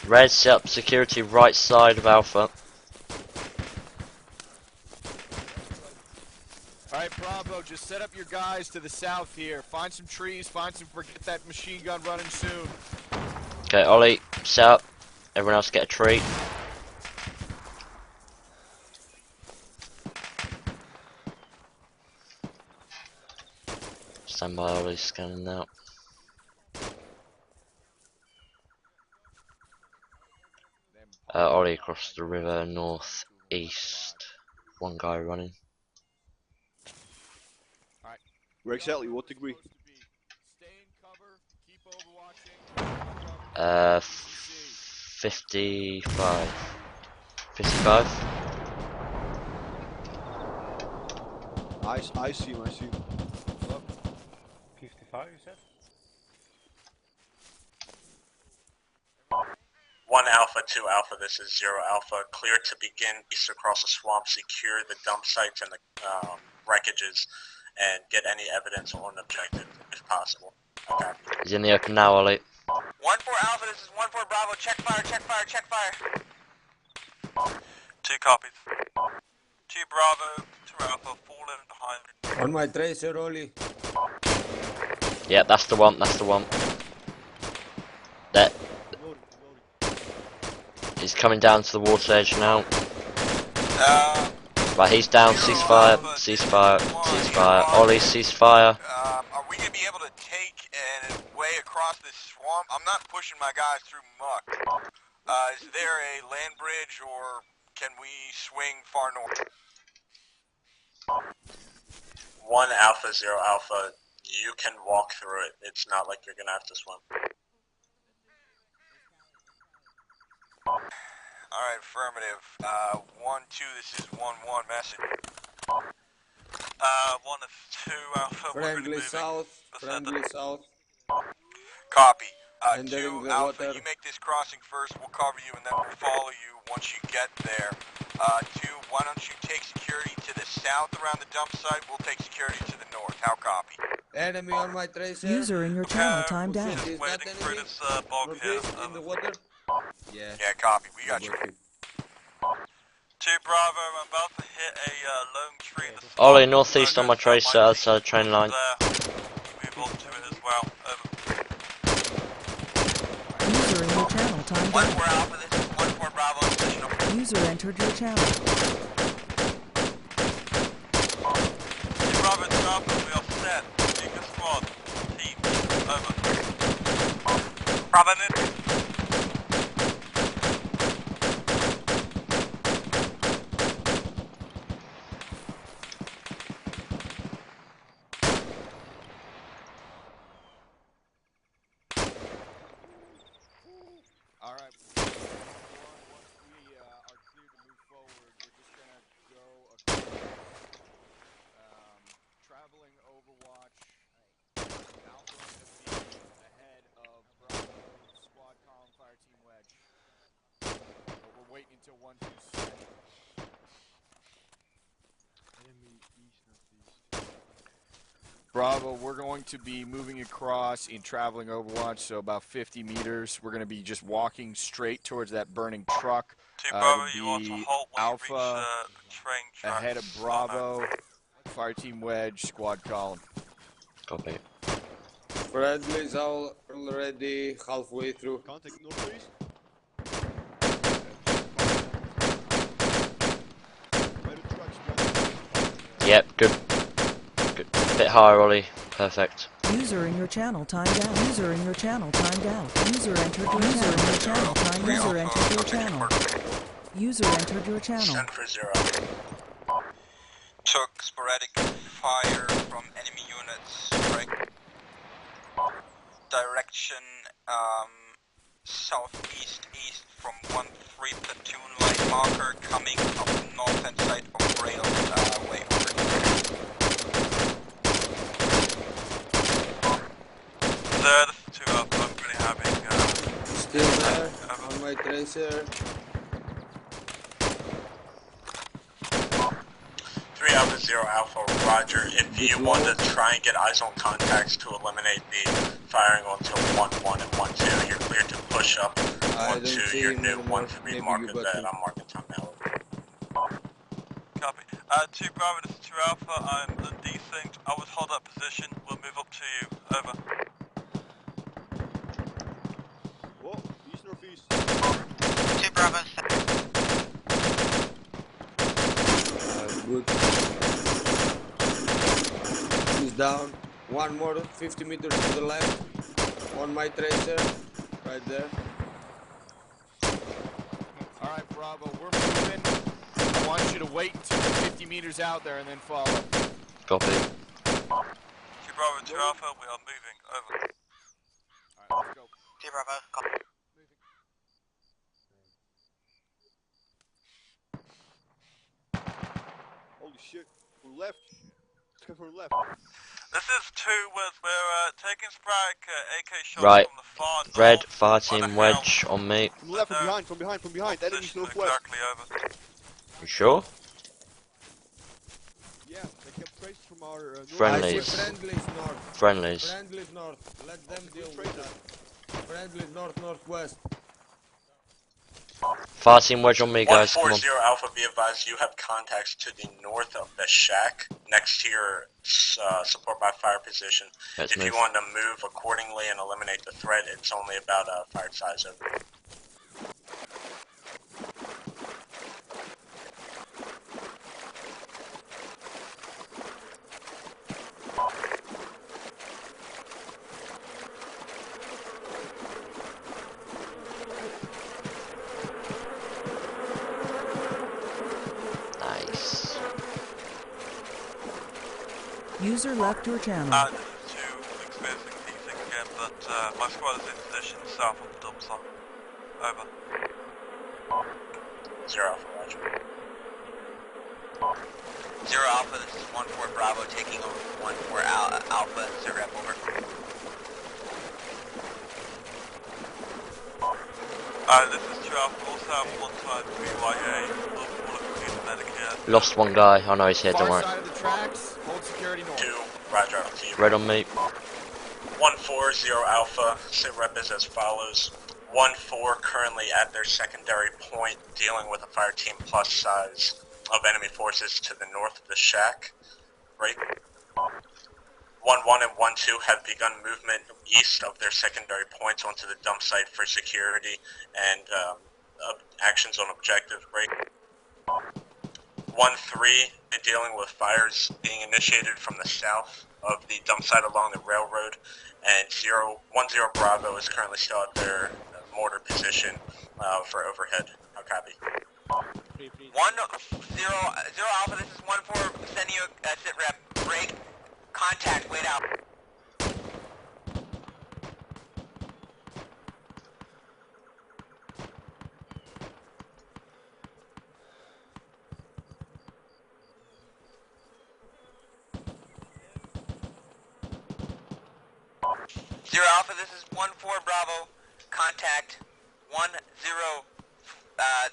Red, set up security right side of Alpha. Alright, Bravo, just set up your guys to the south here. Find some trees, get that machine gun running soon. Okay, Ollie, set up. Everyone else get a tree. Stand by, Ollie, scanning now. Ollie across the river, north, east. One guy running. Where exactly? What degree? 55. 55? I see him, I see him. 55, you said? 1 Alpha, 2 Alpha, this is 0 Alpha. Clear to begin east across the swamp. Secure the dump sites and the wreckages and get any evidence on objective if possible. Okay. He's in the open now, Ollie. 1-4 Alpha, this is 1-4 Bravo, check fire, check fire, check fire. 2 copies. 2 Bravo, 2 Alpha, fall in behind. On my tracer, Oli. Yeah, that's the one, that's the one. That. He's coming down to the water edge now. Right, he's down, ceasefire, ceasefire, ceasefire. Ollie, ceasefire. Are we going to be able to take a way across this swamp? I'm not pushing my guys through muck. Is there a land bridge, or can we swing far north? 1 Alpha, 0 Alpha, you can walk through it. It's not like you're going to have to swim. Alright, affirmative. 1-2, this is 1-1 message. 1-2 Alpha, Friendly south, friendly south. Copy. 2 Entering the Alpha, water. you make this crossing first, we'll cover you, and then we'll follow you once you get there. 2, why don't you take security to the south around the dump site, we'll take security to the north. How copy? Enemy on my tracer. User in your channel timed out. Is that enemy? Northeast in the water? Yeah. Yeah, copy, we got you. 2 Bravo, I'm about to hit a lone tree in the Ollie, northeast on my tracer, outside train line. Move on to it as well. Over. User in your channel timed 1-4 out. Alpha, this is 1-4 Bravo, positional. User entered your channel. 2 Bravo, 2 Alpha, we are set. Beacon squad, team, over. Bravo, move. Alright, once we are clear to move forward, we're just gonna go across, traveling Overwatch. Alpha gonna be ahead of Bravo, Squad Column, Fire Team Wedge. But we're waiting until 1-2 set. Bravo, we're going to be moving across in traveling Overwatch, so about 50 meters. We're going to be just walking straight towards that burning truck. 2 Bravo, you want to halt when Alpha you reach train tracks. ahead of Bravo, Fire Team Wedge, Squad Column. Copy. Friendly's already halfway through. Contact northeast. Yep, good. Good. Bit higher, Ollie. Perfect. User in your channel timed out. User in your channel timed out. User entered your channel. User entered your channel. User entered your channel. Send for 0. Took sporadic fire from enemy units. Right. Direction southeast east from 1-3 platoon light marker coming up north and side of rail way over. There, this is 2 Alpha, I'm really having Still there, on my tracer. 3 Alpha, 0 Alpha, roger. If you want to try and get eyes on contacts to eliminate the firing onto 1-1 and 1-2, you're clear to push up onto your new 1-3 marker that I'm marking time now. Copy. 2 Bravo, this is 2 Alpha, I'm desynced. I would hold that position, we'll move up to you. Over. Whoa, east northeast. 2 Bravo. Good. He's down. One more, 50 meters to the left. On my tracer, right there. Alright, Bravo, we're moving. I want you to wait until you're 50 meters out there and then follow. Copy. 2 Bravo, 2 Alpha, we are moving. Over. Alright, let's go. 2 Bravo, copy. Holy shit, we're left. Let's go from left. This is 2 we're taking sporadic AK shots Right. from the far north. Red, Fire Team Wedge on me. From left, from behind. Enemy's northwest. Exactly over. You sure? Yeah, they kept traces from our north. Friendlies. Friendly's north. Friendlies. Friendly's north. Let them deal with that. Friendly north-northwest. Fire team wedge on me, guys. Come on. 140 Alpha, be advised you have contacts to the north of the shack next to your support by fire position. Let's if move. you want to move accordingly and eliminate the threat, it's only about fire size over. Nice. User left your channel. This is 2, experiencing P6 again, but my squad is in position south of the dump site. Over. 0 Alpha, roger. 0 Alpha, this is 1-4 Bravo taking over 1-4 Alpha, sit rep over. This is 2 Alpha, also have one side BYA, Medicare. Lost one guy. I know he's here, don't worry. Far side of the tracks, hold security north. 2, roger, Red on me. 140 Alpha, sit rep is as follows. 1-4 currently at their secondary point, dealing with a fire team plus size of enemy forces to the north of the shack. Right. 1-1 and 1-2 have begun movement east of their secondary points onto the dump site for security and actions on objective. Break. 1-3 dealing with fires being initiated from the south of the dump site along the railroad, and 1-0 Bravo is currently still at their mortar position for overhead. How copy? 1-0 Alpha, this is 1-4 sending you a sit rep. Break. Contact, wait out. Zero Alpha, this is 1-4 Bravo. Contact 1-0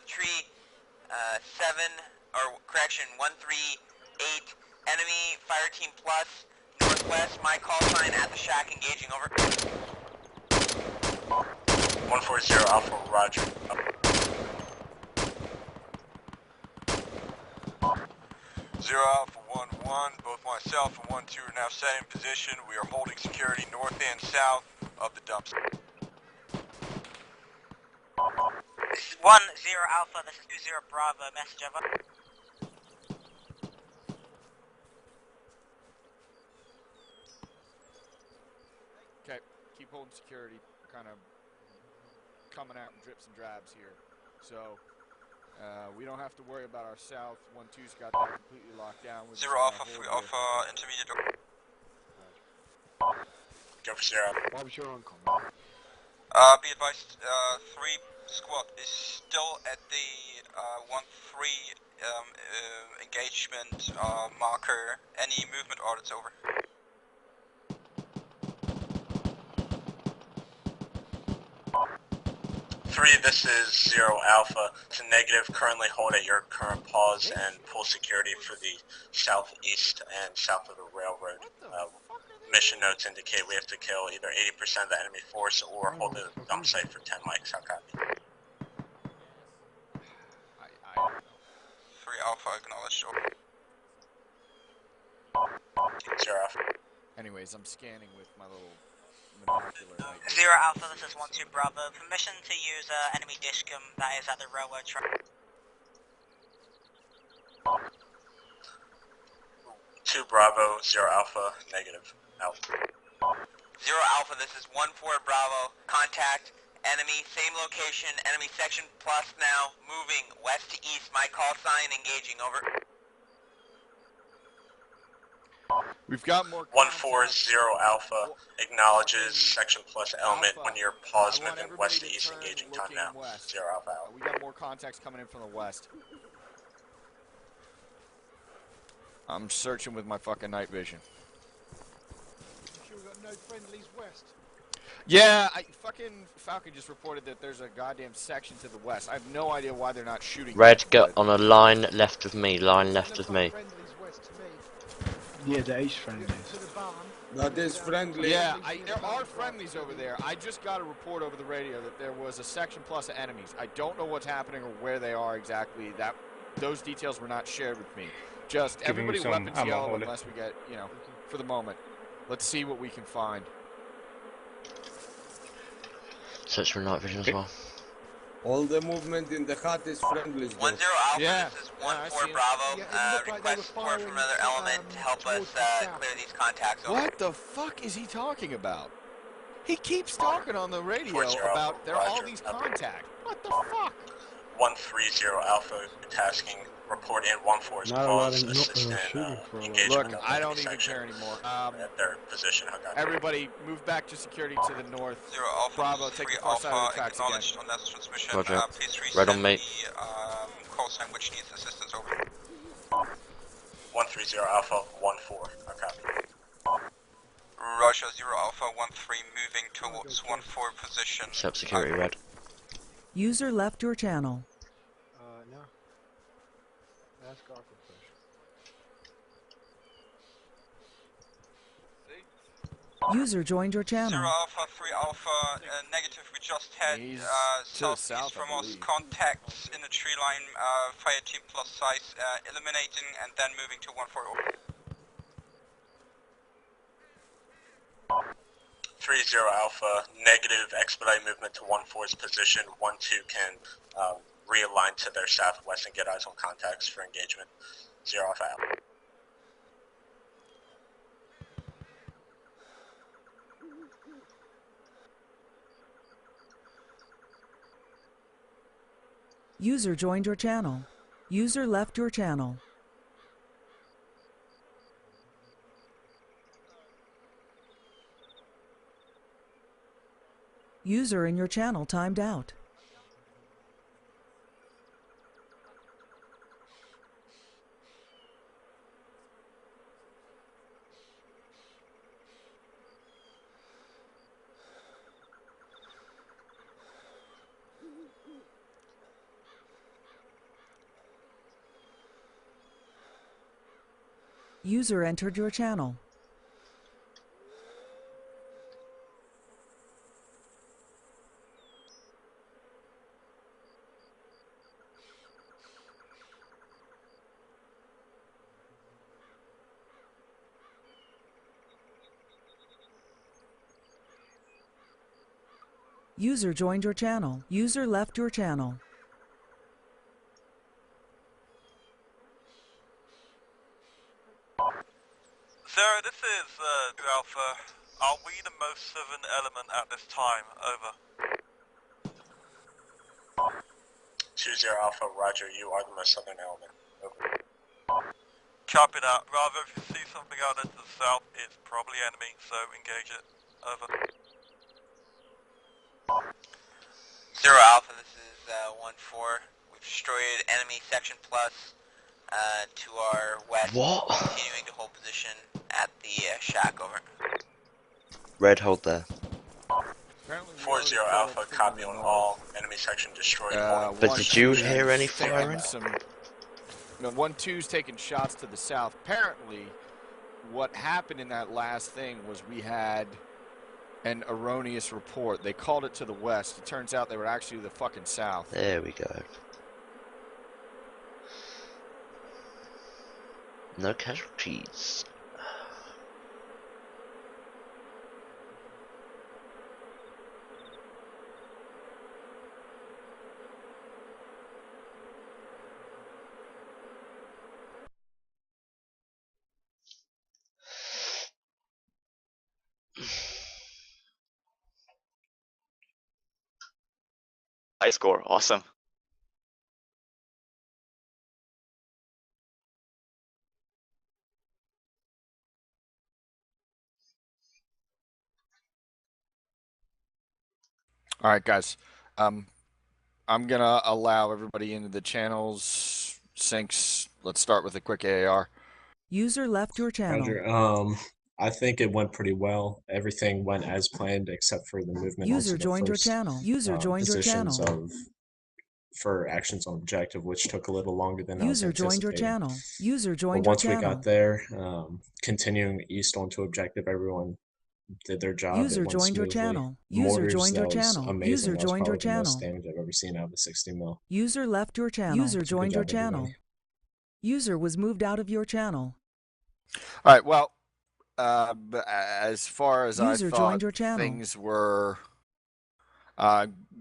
tree 7 or correction 138 enemy fire team plus northwest. My call sign at the shack engaging over. 140 Alpha, roger. 0 Alpha 1-1, both myself and 1-2 are now set in position. We are holding security north and south of the dump site. 1-0 Alpha, this is 2-0 Bravo, message over. Okay, keep holding security, kind of coming out in drips and drabs here. So, we don't have to worry about our south. 1-2's got that completely locked down. 0 Alpha, 3 Alpha, intermediate. Go for 0. What was your on-com? Be advised, 3 squad is still at the 1-3 engagement marker. Any movement audits over? This is 0 Alpha. It's a negative. Currently hold at your current pause and pull security for the southeast and south of the railroad. Mission notes indicate we have to kill either 80% of the enemy force or hold the dump site for 10 mics. How copy? 3 Alpha acknowledged. 0 Alpha. Anyways, I'm scanning with my little monocular. 0 Alpha, this is 1-2 Bravo. Permission to use enemy discum that is at the railroad track. 2 Bravo, 0 Alpha, negative. Alpha. 0 Alpha, this is 1-4 Bravo. Contact enemy, same location, enemy section plus now, moving west to east. My call sign engaging, over. We've got more. 140 Alpha acknowledges section plus element when your pause moving west to east engaging time now. West. 0 Alpha out. We got more contacts coming in from the west. I'm searching with my fucking night vision. Sure we got no friendlies west. Yeah, fucking Falcon just reported that there's a goddamn section to the west. I have no idea why they're not shooting. Red, get on a line left of me. Line left of me. Yeah, that is friendlies. That is friendly. Yeah, there are friendlies over there. I just got a report over the radio that there was a section plus of enemies. I don't know what's happening or where they are exactly. Those details were not shared with me. Just Giving everybody you some weapons ammo, yellow Holly. unless we get, for the moment. Let's see what we can find. Search for night vision as well. All the movement in the hut is friendlies. 1-0 Alpha, Yeah. this is Yeah, 1-4 Bravo. Request support from another element to help us clear these contacts over. What the fuck is he talking about? He keeps talking on the radio 40 about Alpha, there are all Roger. these contacts. What the fuck? 130 Alpha tasking. Report in 1-4's Not a lot calls. of Assist in shooting for a while. engagement. Look, I don't even care anymore. At their position. Everybody, move back to security to the north. 0 Alpha, Bravo, take the far side of the tracks again. acknowledged on that transmission. Roger. Please resend Red on me. the call sign which needs assistance over. 130 Alpha, 1-4. I copy. Roger, 0 Alpha, 1-3 moving towards 1-4 position. Set security red. User left your channel. No. That's cargo push. User joined your 0 channel. Alpha, 3 Alpha, negative, we just had southeast from us, contacts in the tree line, fire team plus size, eliminating and then moving to 1-4 over. 30 Alpha, negative, expedite movement to 1-4's position. 1-2 can realign to their southwest and get eyes on contacts for engagement. 0 Alpha out. User joined your channel. User left your channel. User in your channel timed out. User entered your channel. User joined your channel. User left your channel. Sarah, this is Alpha. Are we the most southern element at this time? Over. 20 Alpha, Roger, you are the most southern element. Over. Copy that. Bravo, if you see something out into the south, it's probably enemy, so engage it. Over. 0 Alpha, this is 1-4. We've destroyed enemy section plus to our west. What? Continuing to hold position at the shack, over. Red, hold there. 40 Alpha, copy on all. Enemy section destroyed. But did you hear any firing? 1-2's taking shots to the south. Apparently, what happened in that last thing was we had an erroneous report. They called it to the west. It turns out they were actually the fucking south. There we go. No casualties. High score, awesome. All right, guys. I'm gonna allow everybody into the channels. Syncs. Let's start with a quick AAR. User left your channel. Roger. I think it went pretty well. Everything went as planned except for the movement. User onto the joined your first, channel. User joined your positions channel. of for actions on objective, which took a little longer than I was User joined your anticipating. channel. User But joined your once we channel. got there, continuing east onto objective, everyone did their job. User It went joined your smoothly. channel. User Mortars, joined your that was channel. amazing. User That was joined your probably the most channel. damage I've ever seen out of a 60 mil. User left your channel. User Good joined your job, channel. everybody. User was moved out of your channel. All right. Well, as far as User I joined thought, your channel. things were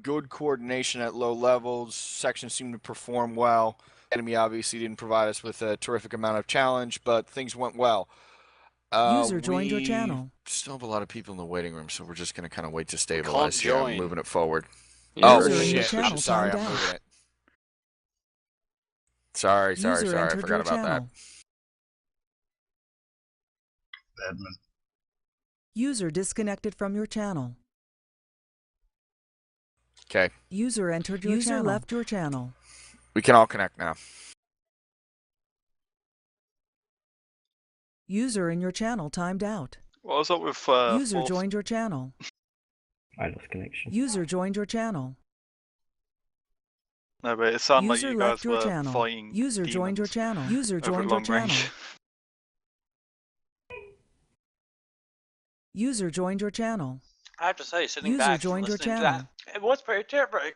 good coordination at low levels. Sections seemed to perform well. Enemy obviously didn't provide us with a terrific amount of challenge, but things went well. User joined your channel. Still have a lot of people in the waiting room, so we're just going to kind of wait to Cont stabilize here. I'm join. moving it forward. Yeah, oh, user in your shit. channel I'm sorry. timed I'm out. moving it. Sorry. User I entered forgot your about that. channel. Badman. User disconnected from your channel. Okay. User entered your channel. User left your channel. We can all connect now. User in your channel timed out. What was up with User fourth? joined your channel. I lost connection. User joined your channel. No, but it sounded like User you left guys your were channel. fighting User joined your demons channel. User over joined your long range. channel. User joined your channel. I have to say, sitting User back and joined your listening to channel. that, it was pretty terrifying.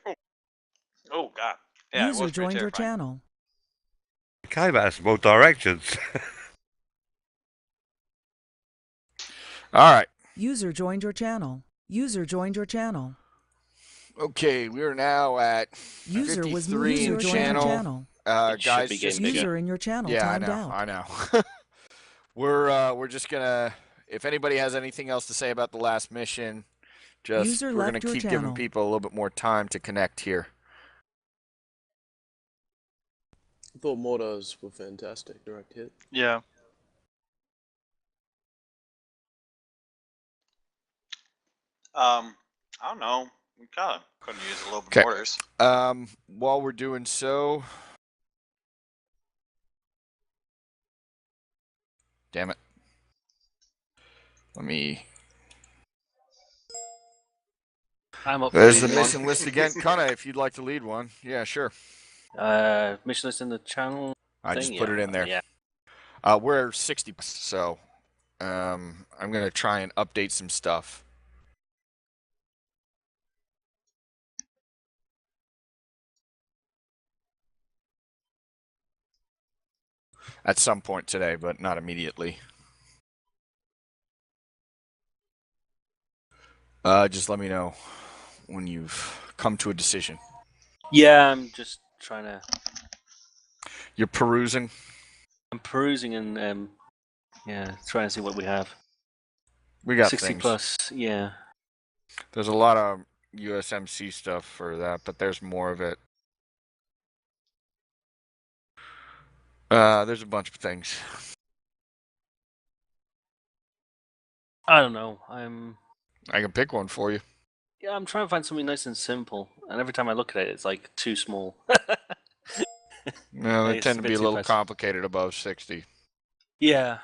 Oh God. Yeah, User it was pretty joined your terrifying. channel. Came at us from both directions. All right. User joined your channel. User joined your channel. Okay, we are now at User 53 was moved to in your channel. Guys, just user in your channel yeah, timed I out. know. We're just gonna. If anybody has anything else to say about the last mission, User we're gonna left your keep giving channel. people a little bit more time to connect here. I thought mortars were fantastic. Direct hit. Yeah. I don't know. We kind of couldn't use a little bit Okay. mortars. While we're doing so, damn it. Let me. I'm up for There's the leading mission one. list again, Connor. If you'd like to lead one, yeah, sure. Mission list in the channel. I thing? just put it in there. Yeah. We're 60, so I'm gonna try and update some stuff. At some point today, but not immediately. Just let me know when you've come to a decision. Yeah, I'm just trying to. You're perusing? I'm perusing and yeah, trying to see what we have. We got 60 things. plus, yeah. There's a lot of USMC stuff for that, but there's more of it. There's a bunch of things. I don't know. I can pick one for you. Yeah, I'm trying to find something nice and simple, and every time I look at it, it's like too small. No, they It's tend a to bit be a too little fast. complicated above 60. Yeah.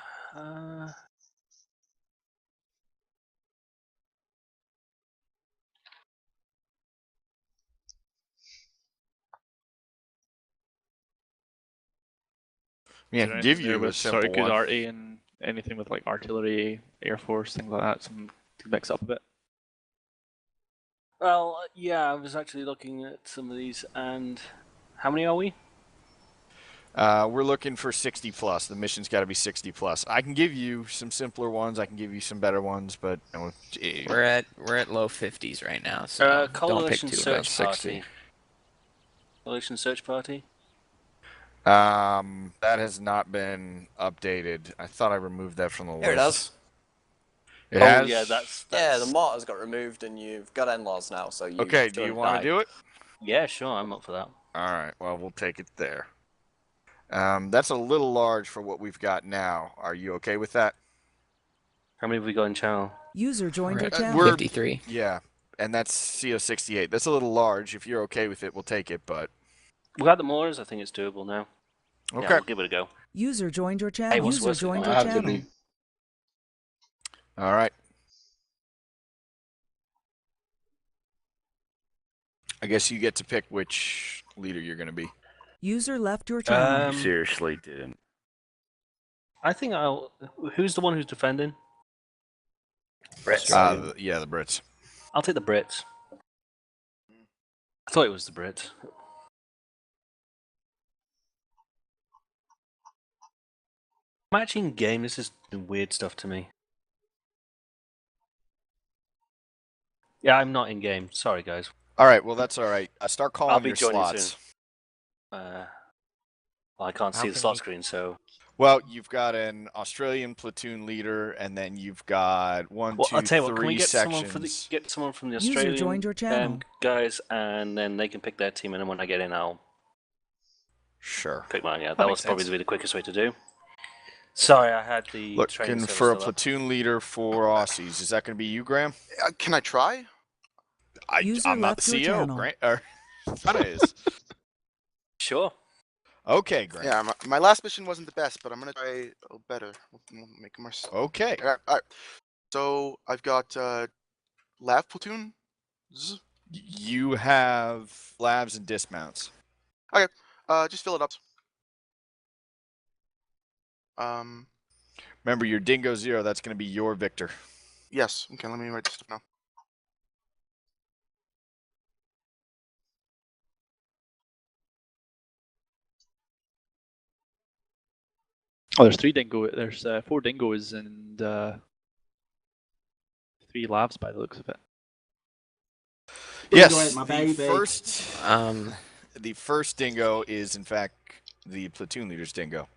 Yeah, Is there give anything there you a with simple sort of good one. RT and anything with like artillery, air force, things like that, some to mix up a bit. Well, yeah, I was actually looking at some of these, and how many are we? We're looking for 60 plus. The mission's got to be 60 plus. I can give you some simpler ones. I can give you some better ones, but we're at low 50s right now, so don't pick Coalition too Search much. 60. Party. Coalition Search Party. That has not been updated. I thought I removed that from the list. Here it does. It has? Yeah, that's Yeah, the mortars got removed and you've got in-laws now, so you. Okay, do you want to do it? Yeah, sure, I'm up for that. Alright, well, we'll take it there. That's a little large for what we've got now. Are you okay with that? How many have we got in channel? User joined your channel. We're 53. Yeah, and that's CO68. That's a little large. If you're okay with it, we'll take it, but... We got the mortars, I think it's doable now. Okay. Yeah, we'll give it a go. User joined your channel. Hey, what's User worse than joined that? your I have to channel. be. Alright. I guess you get to pick which leader you're going to be. User left your channel. You seriously didn't. I think I'll. Who's the one who's defending? Brits. Yeah, the Brits. I'll take the Brits. I thought it was the Brits. I'm actually in game. This is doing weird stuff to me. Yeah, I'm not in game. Sorry, guys. All right, well, that's all right. Start calling I'll be your joining slots. soon. Well, I can't see the slot screen, so. Well, you've got an Australian platoon leader, and then you've got I'll tell you what, can we get sections. someone from the User Australian joined your channel. Guys, and then they can pick their team, and then when I get in, I'll pick mine. Yeah, that was probably the quickest way to do. Sorry, I had the looking for a platoon leader for Aussies. Is that going to be you, Graham? Can I try? I'm not the CEO. Graham is. Sure. Okay, Graham. Yeah, my last mission wasn't the best, but I'm gonna try better. We'll make it more. Okay. All right. So I've got Lav platoon. You have labs and dismounts. Okay. Just fill it up. Remember, your Dingo 0. That's going to be your Victor. Yes. Okay. Let me write this stuff now. Oh, there's 4 dingoes and 3 labs by the looks of it. Yes, the first dingo is in fact the platoon leader's dingo.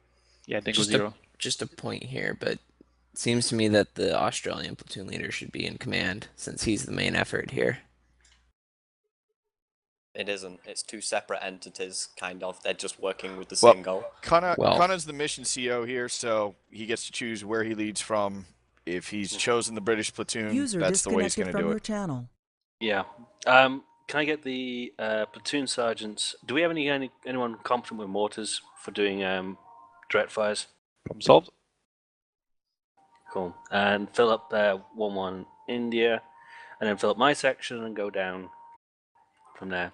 Yeah, dingo 0. Just a point here, but it seems to me that the Australian platoon leader should be in command since he's the main effort here. It isn't. It's 2 separate entities, kind of. They're just working with the same goal. Connor's the mission CO here, so he gets to choose where he leads from. If he's chosen the British platoon, that's the way he's going to do it. Channel. Yeah. Can I get the platoon sergeants? Do we have anyone competent with mortars for doing direct fires? Problem solved. Cool. And fill up 1-1 India, and then fill up my section and go down from there.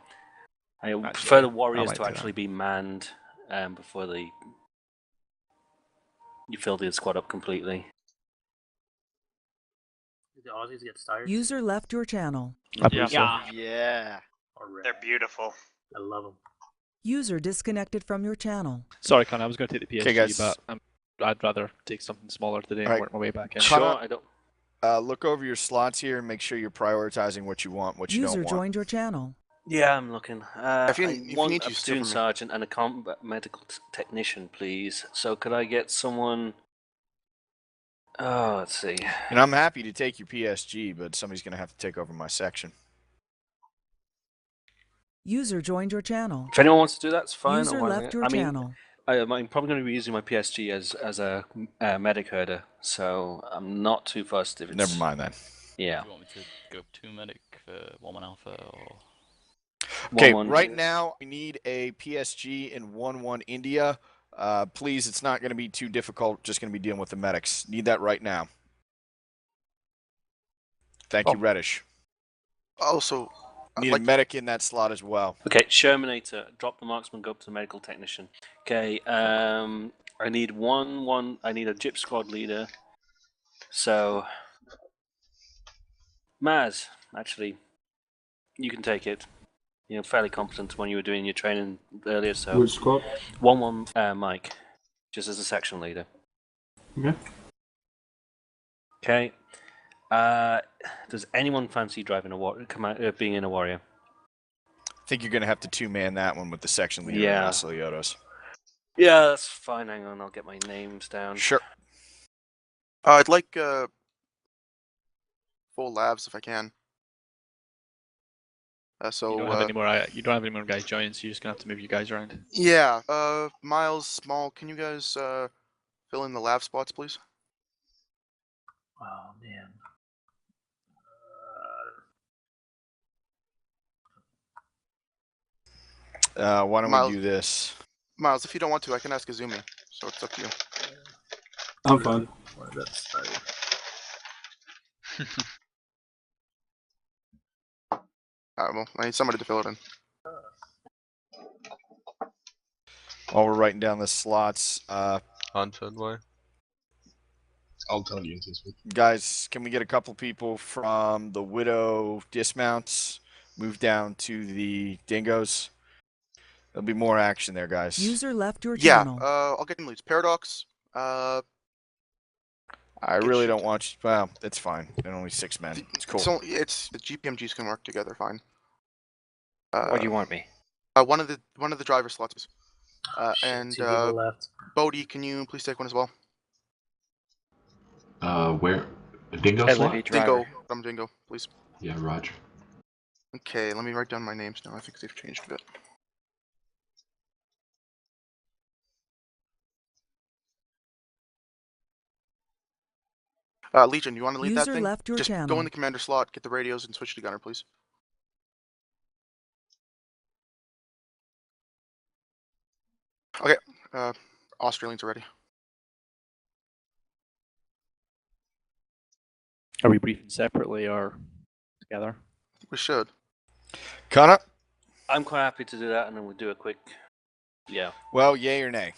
I prefer the warriors to actually be manned before you fill the squad up completely. The Aussies get started. User left your channel. Yeah. They're beautiful. I love them. User disconnected from your channel. Sorry, Connor, I was going to take the PSG, Okay, guys. but I'd rather take something smaller today and work my way back in. Sure, I don't. Look over your slots here and make sure you're prioritizing what you want, what you don't want. User joined your channel. Yeah, I'm looking. If you I need want a to, platoon sergeant and a combat medical technician, please. So could I get someone... Oh, let's see. And I'm happy to take your PSG, but somebody's going to have to take over my section. User joined your channel. If anyone wants to do that, it's fine. User left your channel. I'm probably going to be using my PSG as a medic herder, so I'm not too fussed if it's... Never mind that. Yeah. Do you want me to go 2 medic for 1-1 alpha or... Okay, right now we need a PSG in 1-1 India. Please, it's not going to be too difficult. Just going to be dealing with the medics. Need that right now. Thank you, Reddish. Also, need a medic in that slot as well. Okay, Shermanator, drop the marksman, go up to the medical technician. Okay, I need I need a gyp squad leader. So, Maz, actually, you can take it. You're fairly competent when you were doing your training earlier, so... Which squad? 1-1 Mike, just as a section leader. Okay. Okay. Does anyone fancy driving being in a warrior? I think you're going to have to 2-man that one with the section leader and Vasiliotis. Yeah, that's fine. Hang on, I'll get my names down. Sure. I'd like full labs if I can. So you don't have any more guys joining, so you're just gonna have to move you guys around. Yeah. Miles, Small, can you guys fill in the lab spots, please? Oh man. Why don't we do this? Miles, if you don't want to, I can ask Azumi. So it's up to you. I'm fine. Alright, well, I need somebody to fill it in. While we're writing down the slots, Haunted way. I'll tell you this week. guys, can we get a couple people from the Widow dismounts move down to the Dingoes? There'll be more action there, guys. User left your channel. I'll get in leads. Paradox. I really don't want you. Well, it's fine. They're only 6 men. It's cool. It's the GPMGs can work together fine. What do you want me? One of the driver slots. And two people left. Bodhi, can you please take one as well? Where? A dingo slot? Dingo. I'm Dingo, please. Yeah, Roger. Okay, let me write down my names now. I think they've changed a bit. Legion, you want to lead that User thing? left your Just channel. go in the commander slot, get the radios, and switch to gunner, please. Okay, Australians are ready. Are we briefing separately or together? We should. Connor? I'm quite happy to do that, and then we'll do a quick. Yeah. Well, yay or nay?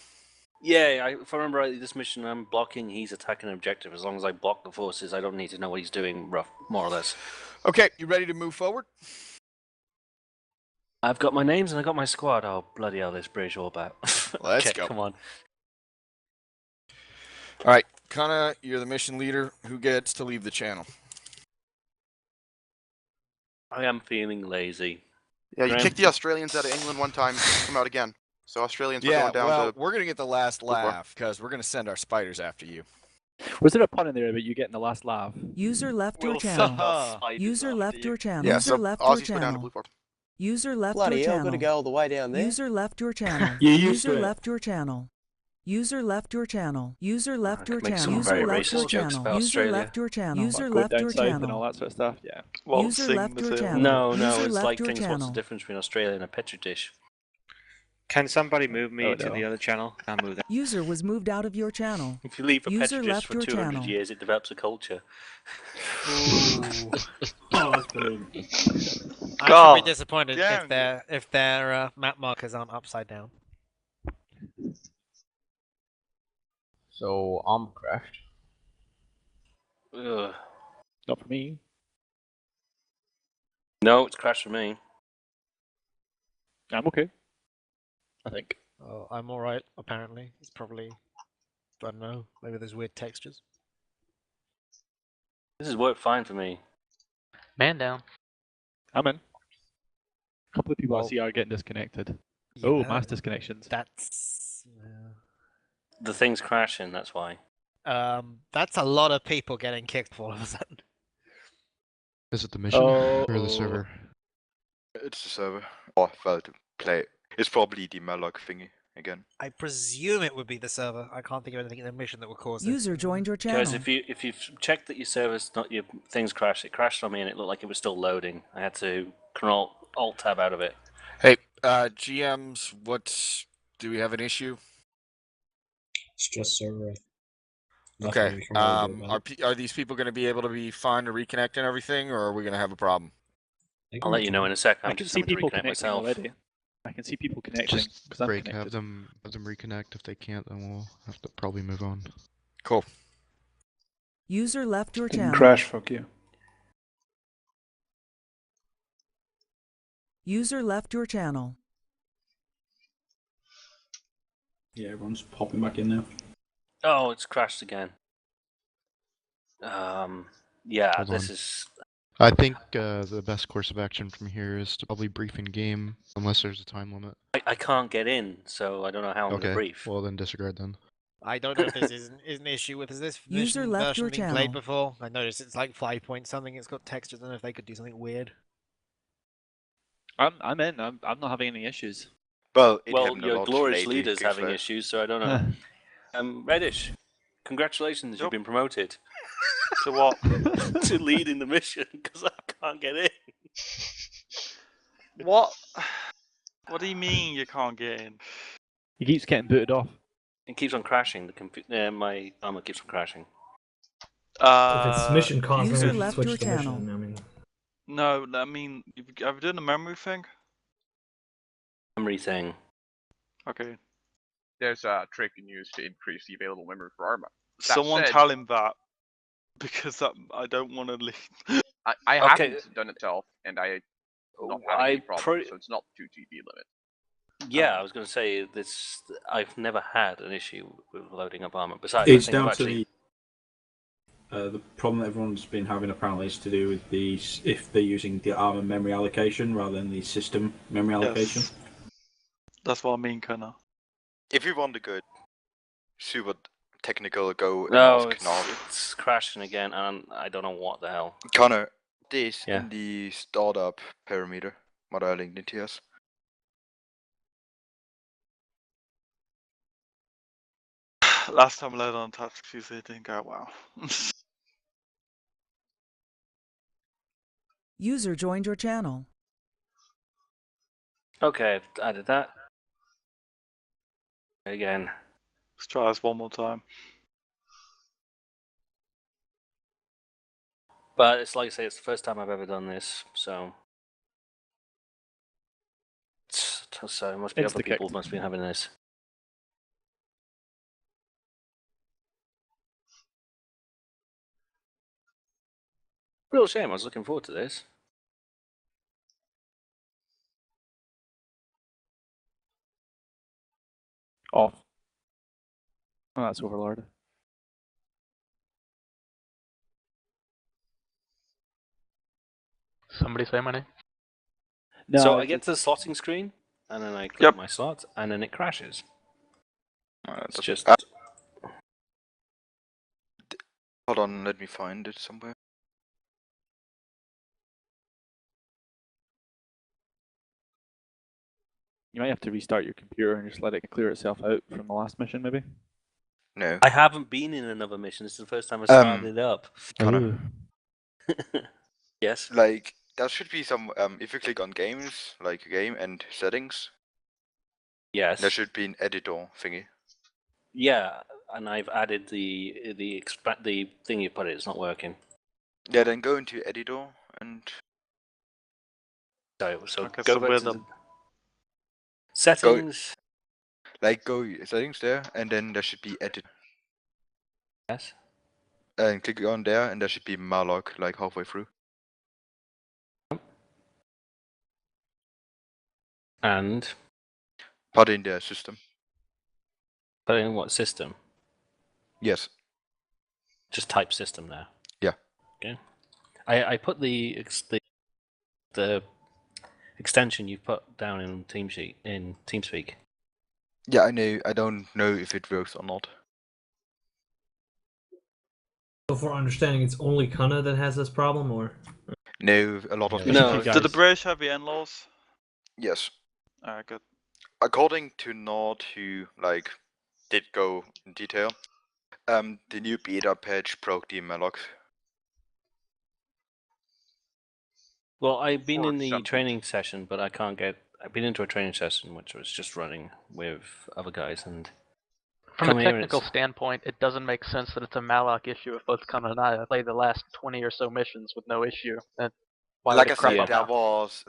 Yeah, if I remember rightly, this mission I'm blocking, he's attacking an objective. As long as I block the forces, I don't need to know what he's doing, more or less. Okay, you ready to move forward? I've got my names and I got my squad. Oh, bloody hell, this British all about. Let's Okay, go. Come on. All right, Connor, you're the mission leader. Who gets to leave the channel? I am feeling lazy. Yeah, you kicked the Australians out of England one time, come out again. So Australians are going down well, to... we're going to get the last laugh, because we're going to send our spiders after you. Was there a pun in there about you getting the last laugh? User left your channel. User left your channel. Yeah, User so left your Aussies go down to channel. Blue Fort. User left Bloody your hell, channel. gotta go all the way down there. User left your channel. You used User to it. left your channel. User left your channel. User left your make channel. some User very left your racist jokes channel. about User Australia. left your channel. User Going left down your south and all channel. that sort of stuff. Yeah. User left your channel. No, User it's left like your things. What's the channel. difference between Australia and a petri dish? Can somebody move me Oh, to no. the other channel? Can't move that. User was moved out of your channel. If you leave a User petri dish left for your 200 channel. years, it develops a culture. Oh, that's brilliant. I God. should be disappointed if their map markers aren't upside down. So arm crashed. Ugh. Not for me. No, it's crashed for me. I'm okay. I think. Oh, I'm alright, apparently. It's probably, I don't know, maybe there's weird textures. This has worked fine for me. Man down. I'm in. A couple of people Well, I see are getting disconnected. Yeah, Oh, mass disconnections. That's The thing's crashing, that's why. that's a lot of people getting kicked all of a sudden. Is it the mission or the server? It's the server. Or well, to play. It's probably the Malloc thingy again. I presume it would be the server. I can't think of anything in the mission that would cause it. User joined your channel. Guys, if you've checked that your server's not your things crashed, it crashed on me and it looked like it was still loading. I had to alt tab out of it. Hey, GMs, do we have an issue? It's just server. Okay. Nothing we can really do about it. Are these people going to be able to be fine to reconnect and everything, or are we going to have a problem? I'll let you know in a sec. I I'm can just see having to people reconnect connecting myself. already. I can see people connecting. Just 'cause I'm break, connected. have them reconnect. If they can't, then we'll have to probably move on. Cool. User left your Didn't channel. crash, fuck you. User left your channel. Yeah, everyone's popping back in now. Oh, it's crashed again. Yeah, Hold this on. is. I think the best course of action from here is to probably brief in game, unless there's a time limit. I can't get in, so I don't know how I'm Okay, gonna brief. well then disregard then. I don't know if this is an issue with. Has this User mission left version your been channel. played before? I noticed it's like 5 point something. It's got textures. I don't know if they could do something weird. I'm in. I'm not having any issues. Well, Your glorious leader's having issues, so I don't know. Reddish, congratulations, you've been promoted. To what? To leading the mission, because I can't get in. What? What do you mean you can't get in? He keeps getting booted off. It keeps on crashing. My armor keeps on crashing. If it's mission content, User you can left switch your the channel. mission. I mean, No, I mean, have you done the memory thing? Memory thing. Okay. there's a trick you can use to increase the available memory for armor. Someone tell him that, because I don't want to leave. I haven't done it myself, and I not having any problems, so it's not 2 GB limit. Yeah, I was going to say this. I've never had an issue with loading up armor. Besides, It's I think down I've actually... to the problem that everyone's been having apparently is to do with if they're using the armor memory allocation rather than the system memory allocation. Yes. That's what I mean, kinda. If you want to go super technical, go and No, ask Nord. it's crashing again, and I don't know what the hell. Connor, this Yeah. in the startup parameter, what I linked into us. Last time I loaded on Touch Tuesday, it didn't go well. User joined your channel. Okay, I've added that. Again. Let's try this one more time. But it's like I say, it's the first time I've ever done this, so... So it must be other people must be having this. Real shame, I was looking forward to this. Off. Oh, that's Overlord. Somebody say my name. No, So I get to the slotting screen, and then I click my slot, and then it crashes. It's just... Hold on, let me find it somewhere. You might have to restart your computer and just let it clear itself out from the last mission, maybe? No. I haven't been in another mission. This is the first time I started it up. Connor. Yes? Like, there should be some, if you click on games, like game and settings. Yes. There should be an editor thingy. Yeah, and I've added the thing you put it. It's not working. Yeah, then go into editor and... So Okay, go so back with to them. settings. Go settings there, and then there should be edit. Yes. And click on there, and there should be Malloc like halfway through. And Put in the system. put in what system? Yes. Just type system there. Yeah. Okay. I put the extension you put down in TeamSpeak. Yeah, I know. I don't know if it works or not. So for understanding, it's only Kana that has this problem, or? No, a lot of No. Did the British have the in-laws? Yes. Alright, good. According to Nord, who like did go in detail, the new beta patch broke the Malloc. Well, I've been in the training session, but I can't get. I've been into a training session which was just running with other guys, and from a technical standpoint, it doesn't make sense that it's a Malloc issue if both Connor and I played the last 20 or so missions with no issue. Like I said, there was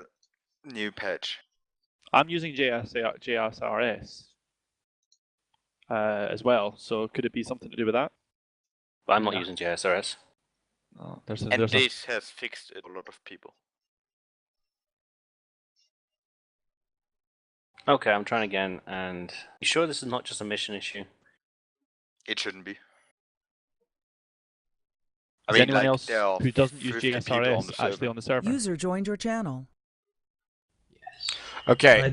new patch. I'm using JSRS as well, so could it be something to do with that? But I'm not using JSRS. Oh, And this has fixed a lot of people. Okay, I'm trying again, and you sure this is not just a mission issue? It shouldn't be. Is anyone else who doesn't use JSRS actually on the server? User joined your channel. Okay,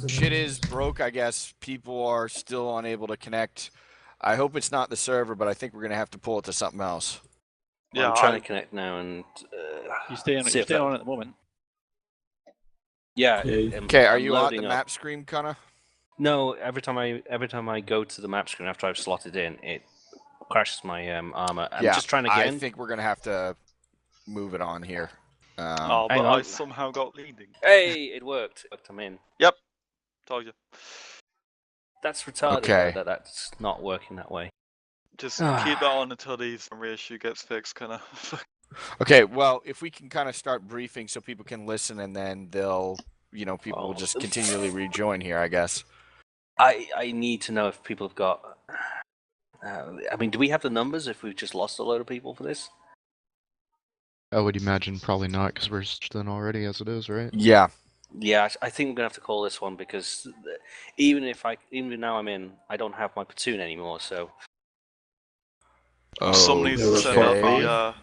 shit is broke, I guess. People are still unable to connect. I hope it's not the server, but I think we're going to have to pull it to something else. Yeah, I'm trying to connect now, and you stay on on at the moment. Yeah. Okay, are you on the map screen, Connor? No, every time I go to the map screen after I've slotted in, it crashes my armor. I'm just trying again. I think we're going to have to move it on here. But I somehow got leading. Hey, it worked. I'm in. Yep. Told you. That's retarded. Okay. That's not working that way. Just keep that on until the reissue gets fixed, kind of. Okay, well, if we can kind of start briefing so people can listen, and then they'll, people will just continually rejoin here, I guess. I need to know if people have got. I mean, do we have the numbers if we've just lost a load of people for this? I would imagine probably not, because we're done already as it is, right? Yeah. Yeah, I think we're gonna have to call this one because even now I'm in, I don't have my platoon anymore. So. Somebody needs to send out the.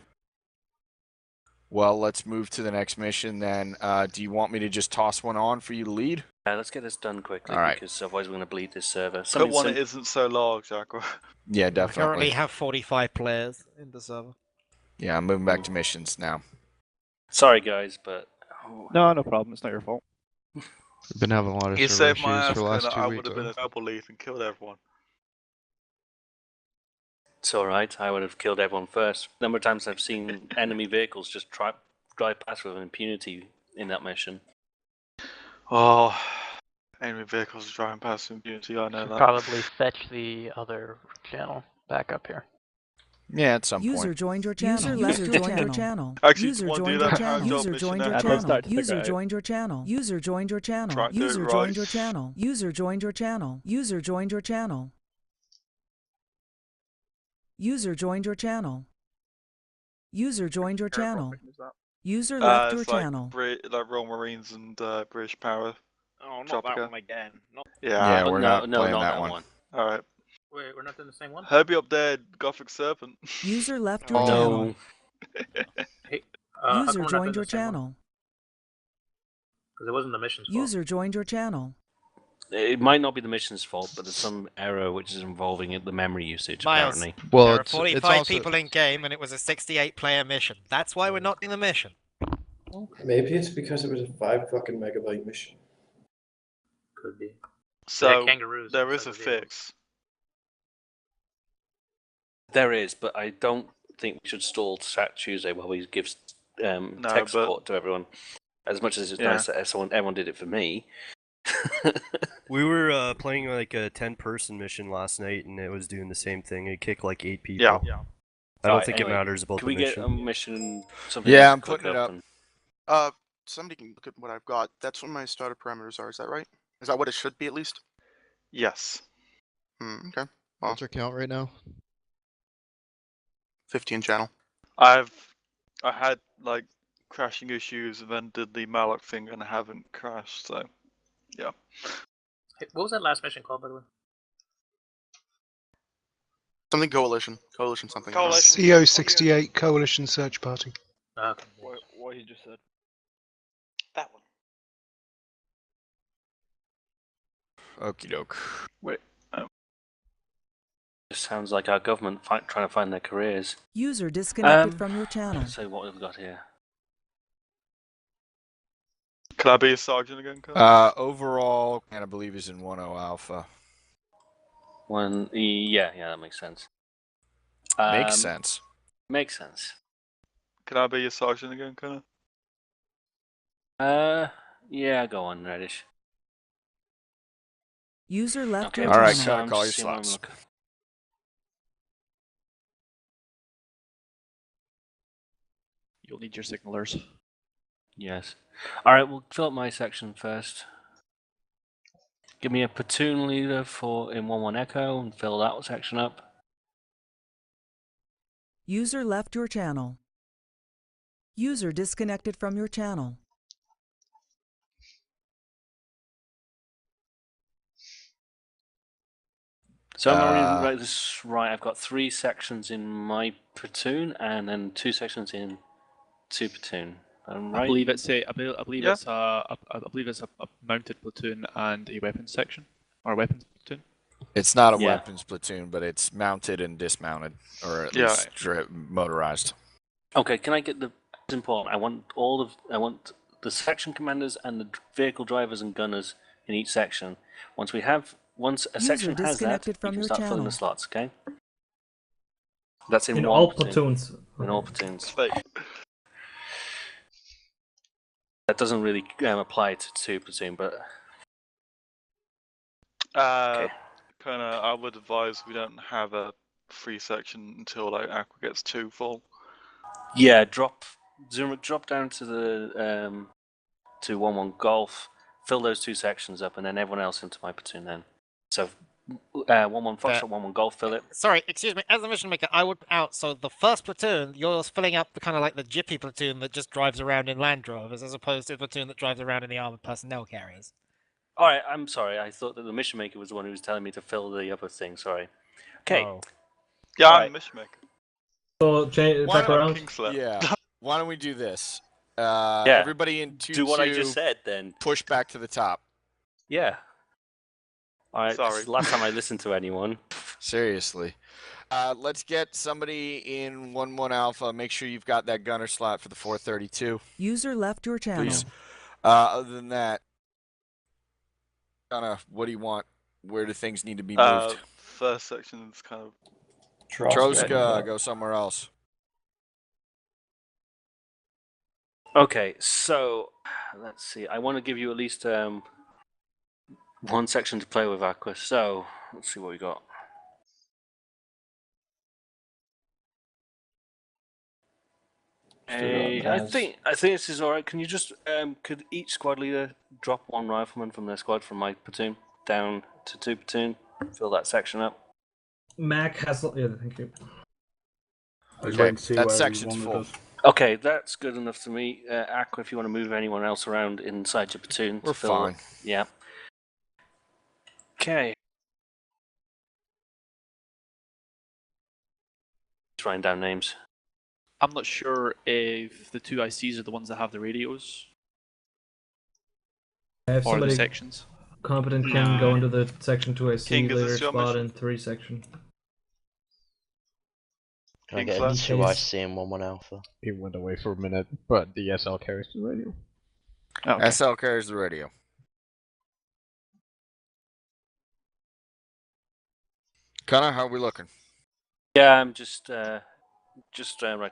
Well, let's move to the next mission then. Do you want me to just toss one on for you to lead? Let's get this done quickly, Alright. because otherwise we're going to bleed this server. Put one that isn't so large, Jaguar. Yeah, I definitely. currently have 45 players in the server. Yeah, I'm moving back to missions now. Sorry, guys, but... No, no problem. It's not your fault. We've been having a lot of You server saved my issues ass, for the last 2 I weeks. would have been a double lead and killed everyone. It's alright, I would have killed everyone first. The number of times I've seen enemy vehicles just drive past with impunity in that mission. Oh, enemy vehicles driving past impunity, I know Should that. probably fetch the other channel back up here. Yeah, at some User point. joined your channel. User joined your channel. Actually, User want to do joined that your power channel. job User mission joined now? your I'd channel. start to figure User out. joined your channel. User joined your channel. Try to do User it joined right. your channel. User joined your channel. User joined your channel. User joined your channel. User joined your channel. User left your It's like channel. like Royal Marines and British Power. Oh, not Tropica. that one again. Not... Yeah. Yeah, we're not playing that one. Alright. Wait, we're not doing the same one? Herbie up there, Gothic Serpent. User left your Oh, channel. Hey, User joined your channel. Because it wasn't the mission's fault. User joined your channel. It might not be the mission's fault, but there's some error which is involving the memory usage, Miles, apparently. Well, there are it's 45 also... people in game, and it was a 68-player mission. That's why we're not doing the mission. Maybe it's because it was a 5 fucking megabyte mission. Could be. So, kangaroos there is inside a the vehicle. fix. There is, but I don't think we should stall Sat Tuesday while we give tech support to everyone. As much as it's nice that everyone did it for me. We were playing like a 10-person mission last night, and it was doing the same thing. It kicked like 8 people. Yeah. I don't think it matters about can the we mission. get a mission? Yeah, I'm putting it up. Somebody can look at what I've got. That's what my starter parameters are. Is that right? Is that what it should be at least? Yes. Okay. Well, What's our count right now? 15 channel. I had like crashing issues and then did the Malloc thing and I haven't crashed, so yeah. Hey, what was that last mission called, by the way? Something coalition. Coalition something. Coalition. CO68 Coalition Search Party. Okay. What he just said. That one. Okie doke. Wait. It sounds like our government trying to find their careers. User disconnected from your channel. So what have we got here? Can I be a sergeant again, Kurt? Overall, I believe he's in 1-0 Alpha. Yeah, that makes sense. Makes sense. Makes sense. Can I be a sergeant again, Connor? Yeah, go on, Reddish. User left Okay, your Alright, channel. call your slots. You'll need your signalers. Yes. Alright, we'll fill up my section first. Give me a platoon leader in 1-1 Echo and fill that section up. User left your channel. User disconnected from your channel. So I'm going to this right. I've got 3 sections in my platoon and then 2 sections in 2 platoon. Right? I believe it's a mounted platoon and a weapons section or a weapons platoon. It's not a weapons platoon, but it's mounted and dismounted, or at least motorized. Okay, can I get the? It's important. I want the section commanders and the vehicle drivers and gunners in each section. Once a section has that, you can start filling the slots. Okay. That's in all platoon. platoons. In all platoons. That doesn't really apply to 2 platoon, but. Okay. Kinda, I would advise we don't have a free section until like Aqua gets 2 full. Yeah, drop down to the to 1-1 Golf, fill those 2 sections up, and then everyone else into my platoon then. So 1-1 Foxtrot, 1-1 Golf, Philip. Sorry, excuse me. As a mission maker, I would out. So the first platoon, you're filling up the kind of like the jippy platoon that just drives around in Land Rovers, as opposed to the platoon that drives around in the armored personnel carriers. All right, I'm sorry. I thought that the mission maker was the one who was telling me to fill the other thing. Sorry. Okay. Oh. Yeah, All I'm right. the mission maker. So back around. Yeah. Why don't we do this? Yeah. Everybody in 2-2. Do what I just said, then. Push back to the top. Yeah. All right. Sorry. This is the last time I listened to anyone. Seriously. Let's get somebody in 1-1 Alpha. Make sure you've got that gunner slot for the 432. User left your channel. Please. Other than that, what do you want? Where do things need to be moved? First section is kind of... Troska, go somewhere else. Okay, so let's see. I want to give you at least one section to play with, Aqua. So let's see what we got. I think this is all right. Can you just could each squad leader drop one rifleman from their squad from my platoon down to 2 platoon? Fill that section up. Mac has. Yeah, thank you. Okay, that section's full. Okay, that's good enough to me. Aqua, if you want to move anyone else around inside your platoon, We're fine. Yeah. Okay. Just writing down names. I'm not sure if the 2 ICs are the ones that have the radios. If Or the somebody sections. competent can go into the section 2IC King, is later this your spot mission? in 3 section. Can I get a 2IC and 1-1 Alpha? He went away for a minute, but the SL carries the radio. Okay. SL carries the radio. Connor, how are we looking? Yeah, I'm just writing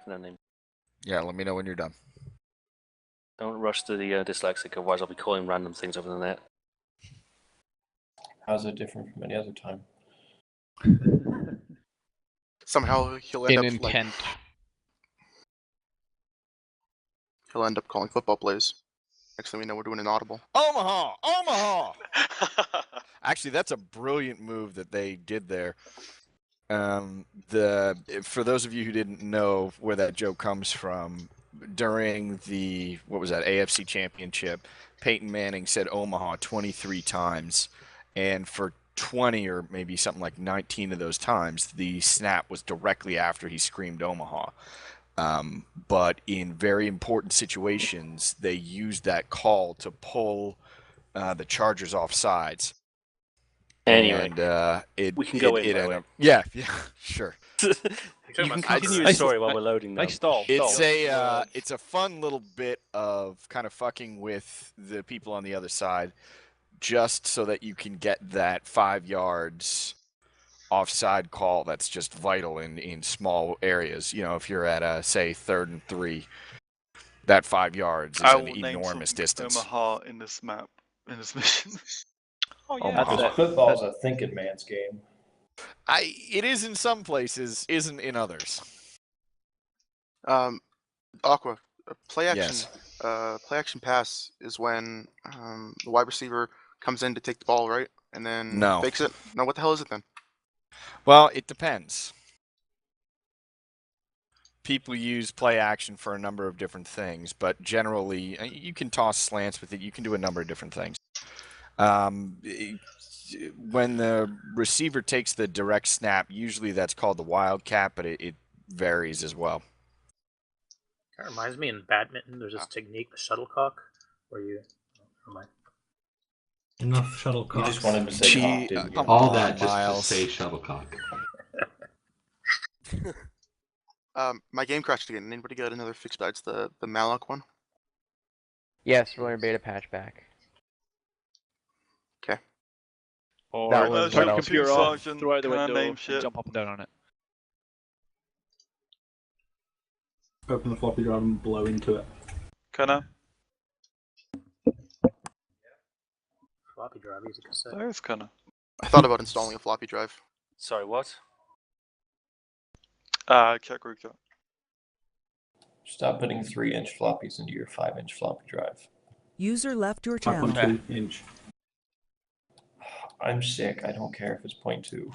down names. Yeah, let me know when you're done. Don't rush to the dyslexic, otherwise I'll be calling random things over the net. How's it different from any other time? Somehow he'll end up intent. He'll end up calling football plays. Next thing we know, we're doing an audible. Omaha! Omaha! Actually, that's a brilliant move that they did there. For those of you who didn't know where that joke comes from, during the AFC Championship, Peyton Manning said Omaha 23 times, and for 20 or maybe something like 19 of those times, the snap was directly after he screamed Omaha. But in very important situations, they used that call to pull the Chargers off sides. Anyway, and we can go in. ended up, yeah, sure. You can continue your story while we're loading them. It's a fun little bit of kind of fucking with the people on the other side, just so that you can get that 5 yards offside call. That's just vital in small areas. You know, if you're at say 3rd and 3, that 5 yards is an enormous distance. Omaha in this map, in this mission. Oh yeah, football's a thinking man's game. It is in some places, isn't in others. Aqua, play action. Yes. Play action pass is when the wide receiver comes in to take the ball, right, and then No. fakes it. No, what the hell is it then? Well, it depends. People use play action for a number of different things, but generally, you can toss slants with it. You can do a number of different things. When the receiver takes the direct snap, usually that's called the wildcat, but it varies as well. That reminds me, in badminton, there's this technique, the shuttlecock, where you... Never mind. Enough shuttlecock. You just wanted to say cock, didn't you? All that just to say shuttlecock. My game crashed again. Anybody got another fix besides the Malak one? Yes, we're in beta patch back. Okay. Or That was turn what the else computer was off, said. throw out the Can I window, name and shit? jump up and down on it. Open the floppy drive and blow into it. Can I? Floppy drive, use a cassette. There's Connor. I thought about installing a floppy drive. Sorry, what? Check recap. Stop putting 3-inch floppies into your 5-inch floppy drive. User left your channel. 5.2 inch. I'm sick. I don't care if it's 0.2.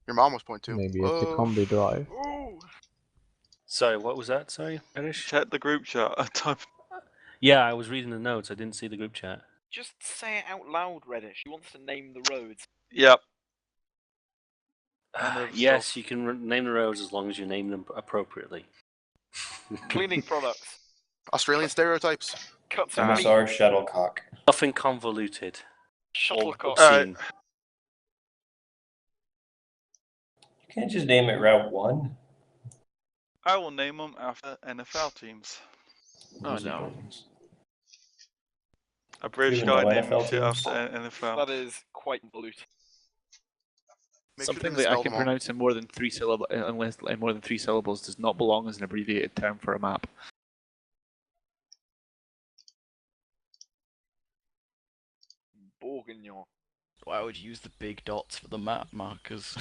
Your mom was 0.2. Maybe it's a combi drive. Sorry, what was that? Sorry, Reddish? Check the group chat. Yeah, I was reading the notes. I didn't see the group chat. Just say it out loud, Reddish. He wants to name the roads. Yep. Yes, you can name the roads as long as you name them appropriately. Cleaning products. Australian stereotypes. Cuts of meat. MSR shuttlecock. Nothing convoluted. Shuttlecock. Obscene. You can't just name it Route 1. I will name them after NFL teams. Oh no. A British Even guy though naming NFL shit teams? after NFL. That is quite blue. Something that I can pronounce in more than 3 syllables, unless in more than 3 syllables, does not belong as an abbreviated term for a map. Bourguignon. Why would you use the big dots for the map markers?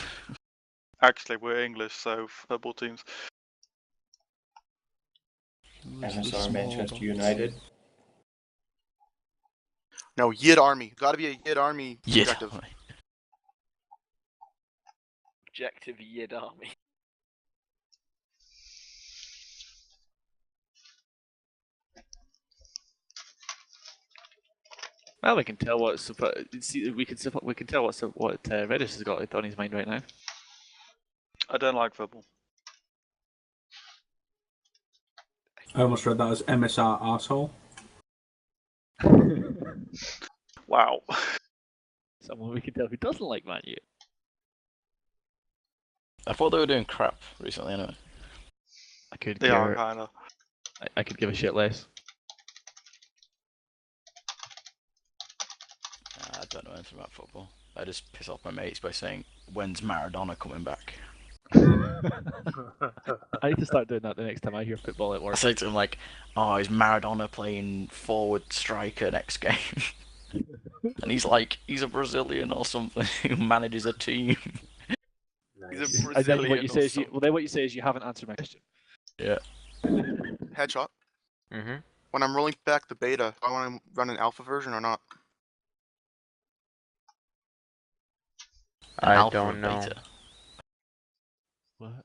Actually, we're English, so football teams. MSR Manchester United. No, Yid Army. Gotta be a Yid Army Yid objective. Army. Objective Yid Army. Well, we can tell what Reddish has got on his mind right now. I don't like football. I almost read that as MSR arsehole. Wow. Someone we can tell who doesn't like Man U. I thought they were doing crap recently anyway. I could They are kinda. I could give a shit less. I don't know anything about football. I just piss off my mates by saying, "When's Maradona coming back?" I need to start doing that the next time I hear football at work. I say to them like, "Oh, is Maradona playing forward striker next game?" And he's like, "He's a Brazilian or something who manages a team." He's a And then Brazilian. what you say is then what you say is you haven't answered my question. Yeah. Headshot. Mm-hmm. When I'm rolling back the beta, do I want to run an alpha version or not? I alpha don't or know. beta? What?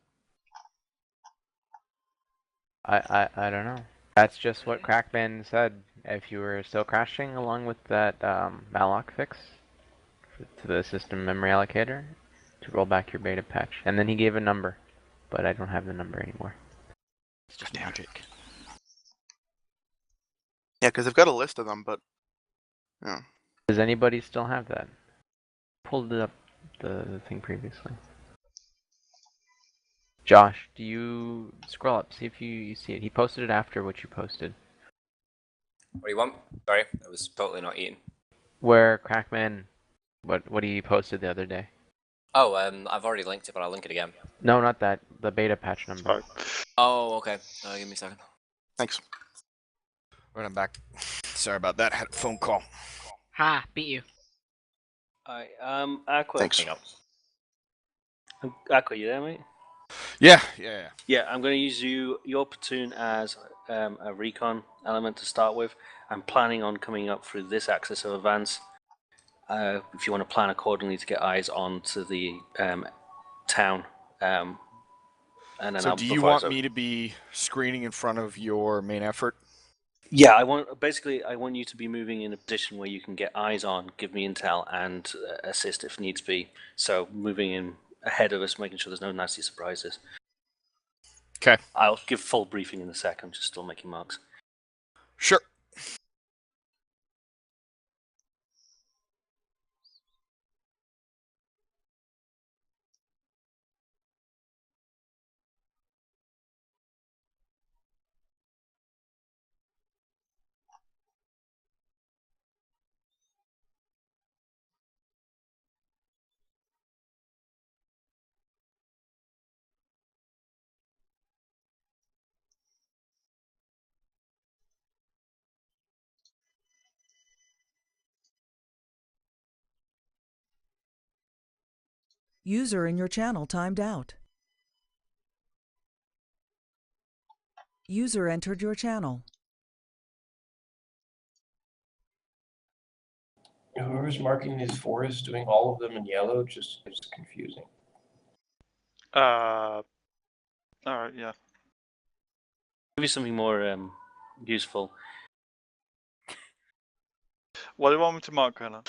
I don't know. That's just what Crackman said. If you were still crashing along with that malloc fix to the system memory allocator, to roll back your beta patch. And then he gave a number, but I don't have the number anymore. It's just magic. Yeah, because I've got a list of them, but yeah. Does anybody still have that? Pulled it up the thing previously. Josh, do you scroll up, see if you see it? He posted it after what you posted. What do you want? Sorry, I was totally not eating. Where Crackman, what he posted the other day? Oh, I've already linked it, but I'll link it again. No, not that. The beta patch number. Oh, okay. Give me a second. Thanks. Right, I'm back. Sorry about that. Had a phone call. Ha! Beat you. Alright, Aqua. Thanks. Aqua, you there, mate? Yeah. Yeah, I'm going to use your platoon as a recon element to start with. I'm planning on coming up through this axis of advance. If you want to plan accordingly to get eyes on to the town. And then So do you want me to be screening in front of your main effort? Yeah, I want you to be moving in a position where you can get eyes on, give me intel, and assist if needs be. So moving in ahead of us, making sure there's no nasty surprises. Okay. I'll give full briefing in a sec. I'm just still making marks. Sure. User in your channel timed out. User entered your channel. Whoever's marking these forests, doing all of them in yellow, just it's confusing. Alright, yeah. Maybe something more useful. What do you want me to mark, Connor?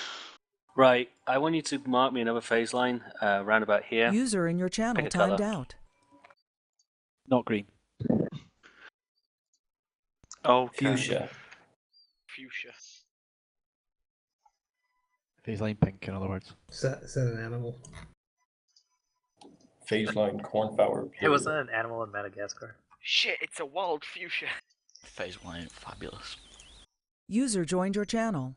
Right, I want you to mark me another phase line round about here. User in your channel Pick a timed colour. out. Not green. Okay. Fuchsia. Fuchsia. Phase line pink, in other words. Is that an animal? Phase line cornflower. Hey, wasn't that an animal in Madagascar? Shit, it's a wild fuchsia. Phase 1, fabulous. User joined your channel.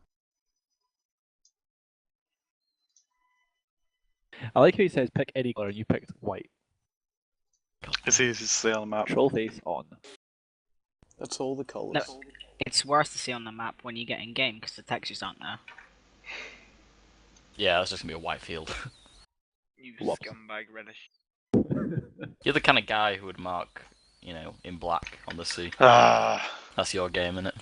I like how he says pick any colour and you picked white. It's easy to see on the map. Control face on. That's all the colours. No, it's worse to see on the map when you get in game because the textures aren't there. Yeah, that's just gonna be a white field. You scumbag reddish. You're the kind of guy who would mark, you know, in black on the sea. That's your game, innit?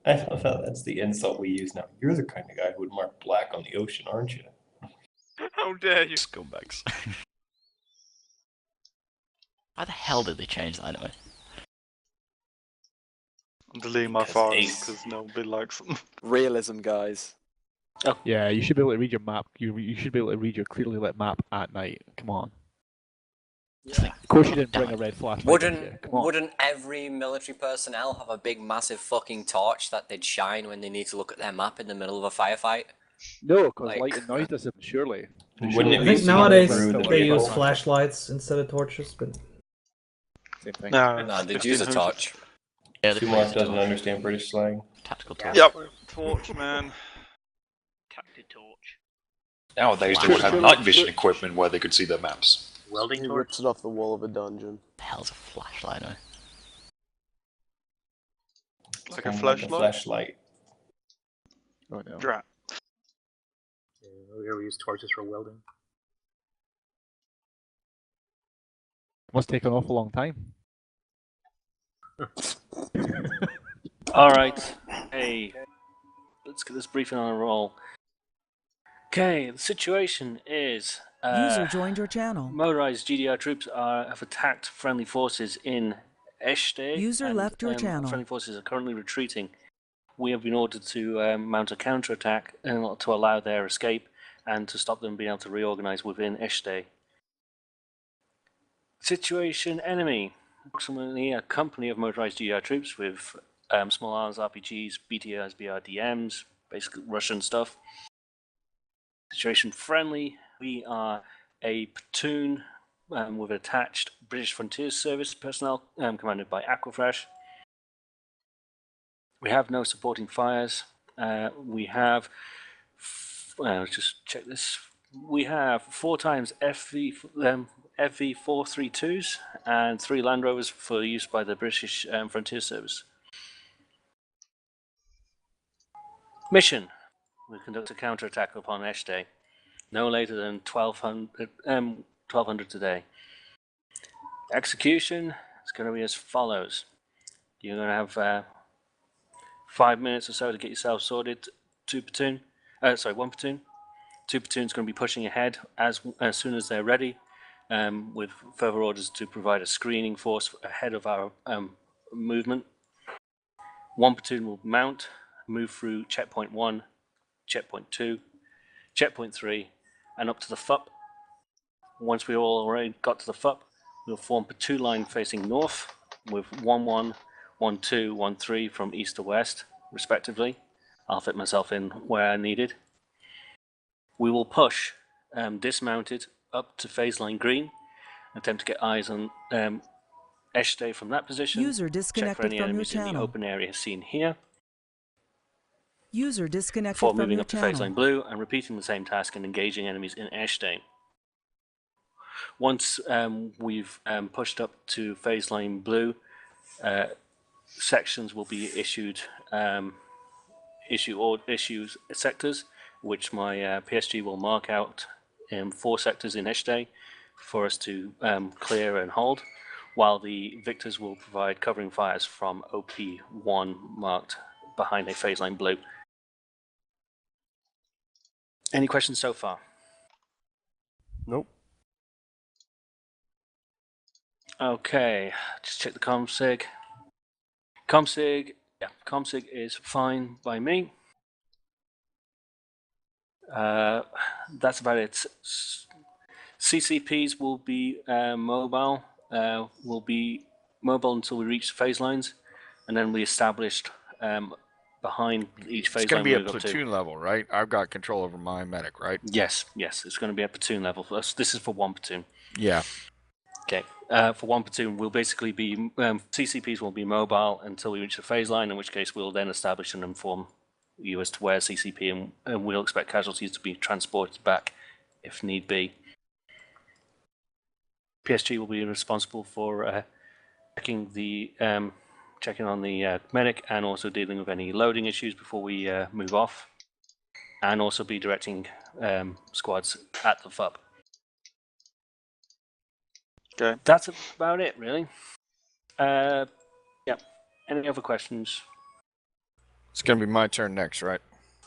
I thought that's the insult we use now. You're the kind of guy who would mark black on the ocean, aren't you? How dare you? Scumbags. Why the hell did they change that anyway? I'm deleting my files because nobody likes them. Realism, guys. Oh. Yeah, you should be able to read your map. You should be able to read your clearly lit map at night. Come on. Yeah. Of course you didn't bring a red flash. Wouldn't every military personnel have a big massive fucking torch that they'd shine when they need to look at their map in the middle of a firefight? No, because light and noise does it, surely. Wouldn't it I be think nowadays the they use rainbow? flashlights instead of torches, but Same thing. No, they'd use a torch. Yeah, Sumark doesn't understand British slang. Tactical torch. Yep. Torch, man. Tactic torch. Nowadays they would have night vision equipment where they could see their maps. Welding He torch? rips it off the wall of a dungeon. The hell's a flashlight? Eh? It's like a Flashlight. flashlight. Oh no. Drat. Here we use torches for welding. Must take an awful long time. Alright, hey, let's get this briefing on a roll. Okay, the situation is... User joined your channel. Motorized GDR troops have attacked friendly forces in Eshte. User left your channel. Friendly forces are currently retreating. We have been ordered to mount a counterattack to allow their escape and to stop them being able to reorganize within Eshte. Situation enemy. Approximately a company of motorized GDR troops with small arms, RPGs, BTRs, BRDMs, basically Russian stuff. Situation friendly. We are a platoon with attached British Frontier Service personnel commanded by Aquafresh. We have no supporting fires. We have, let's just check this. We have 4 times FV432s and 3 Land Rovers for use by the British Frontier Service. Mission. We conduct a counterattack upon Eshte. No later than 1200 today. Execution is going to be as follows. You're going to have 5 minutes or so to get yourself sorted. 1 platoon. 2 platoons going to be pushing ahead as soon as they're ready, with further orders to provide a screening force ahead of our movement. 1 platoon will mount, move through checkpoint 1, checkpoint 2, checkpoint 3, and up to the FUP. Once we've all already got to the FUP, we'll form a 2 line facing north with 1-1, 1-2, 1-3 from east to west, respectively. I'll fit myself in where I needed. We will push dismounted up to phase line green, attempt to get eyes on Eshte from that position. User check for disconnected any from your enemies in the channel. open area seen here. User disconnected Before from moving your up to phase channel. line blue and repeating the same task and engaging enemies in Eshte. Once we've pushed up to phase line blue, sections will be issued sectors, which my PSG will mark out 4 sectors in Eshte for us to clear and hold, while the victors will provide covering fires from OP1 marked behind a phase line blue. Any questions so far? Nope. Okay, just check the config. Config is fine by me. That's about it. CCPs will be mobile. Will be mobile until we reach the phase lines, and then we established behind each phase It's going line to be we at move up to. platoon level, right? I've got control over my medic, right? Yes, it's going to be at platoon level. This is for one platoon. Yeah. Okay, for one platoon, we'll basically be CCPs will be mobile until we reach the phase line. In which case, we'll then establish and inform you as to where CCP, and we'll expect casualties to be transported back if need be. PSG will be responsible for checking on the medic and also dealing with any loading issues before we move off, and also be directing squads at the FUB. Okay. That's about it, really. Yeah. Any other questions? It's going to be my turn next, right?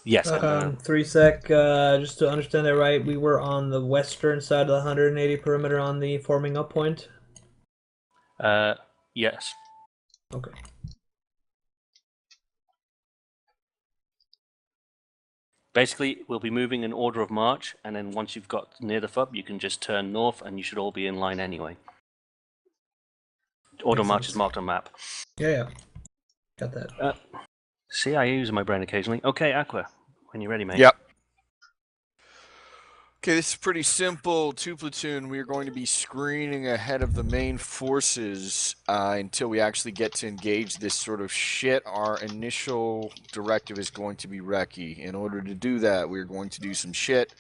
Yes. 3 sec. Just to understand that right, we were on the western side of the 180 perimeter on the forming up point. Yes. Okay. Basically, we'll be moving in order of march, and then once you've got near the FUB, you can just turn north, and you should all be in line anyway. Order of march is marked on map. Yeah. Got that. See, I use my brain occasionally. Okay, Aqua, when you're ready, mate. Yep. Okay, this is pretty simple. 2 platoon, we are going to be screening ahead of the main forces until we actually get to engage this sort of shit. Our initial directive is going to be recce. In order to do that, we're going to do some shit.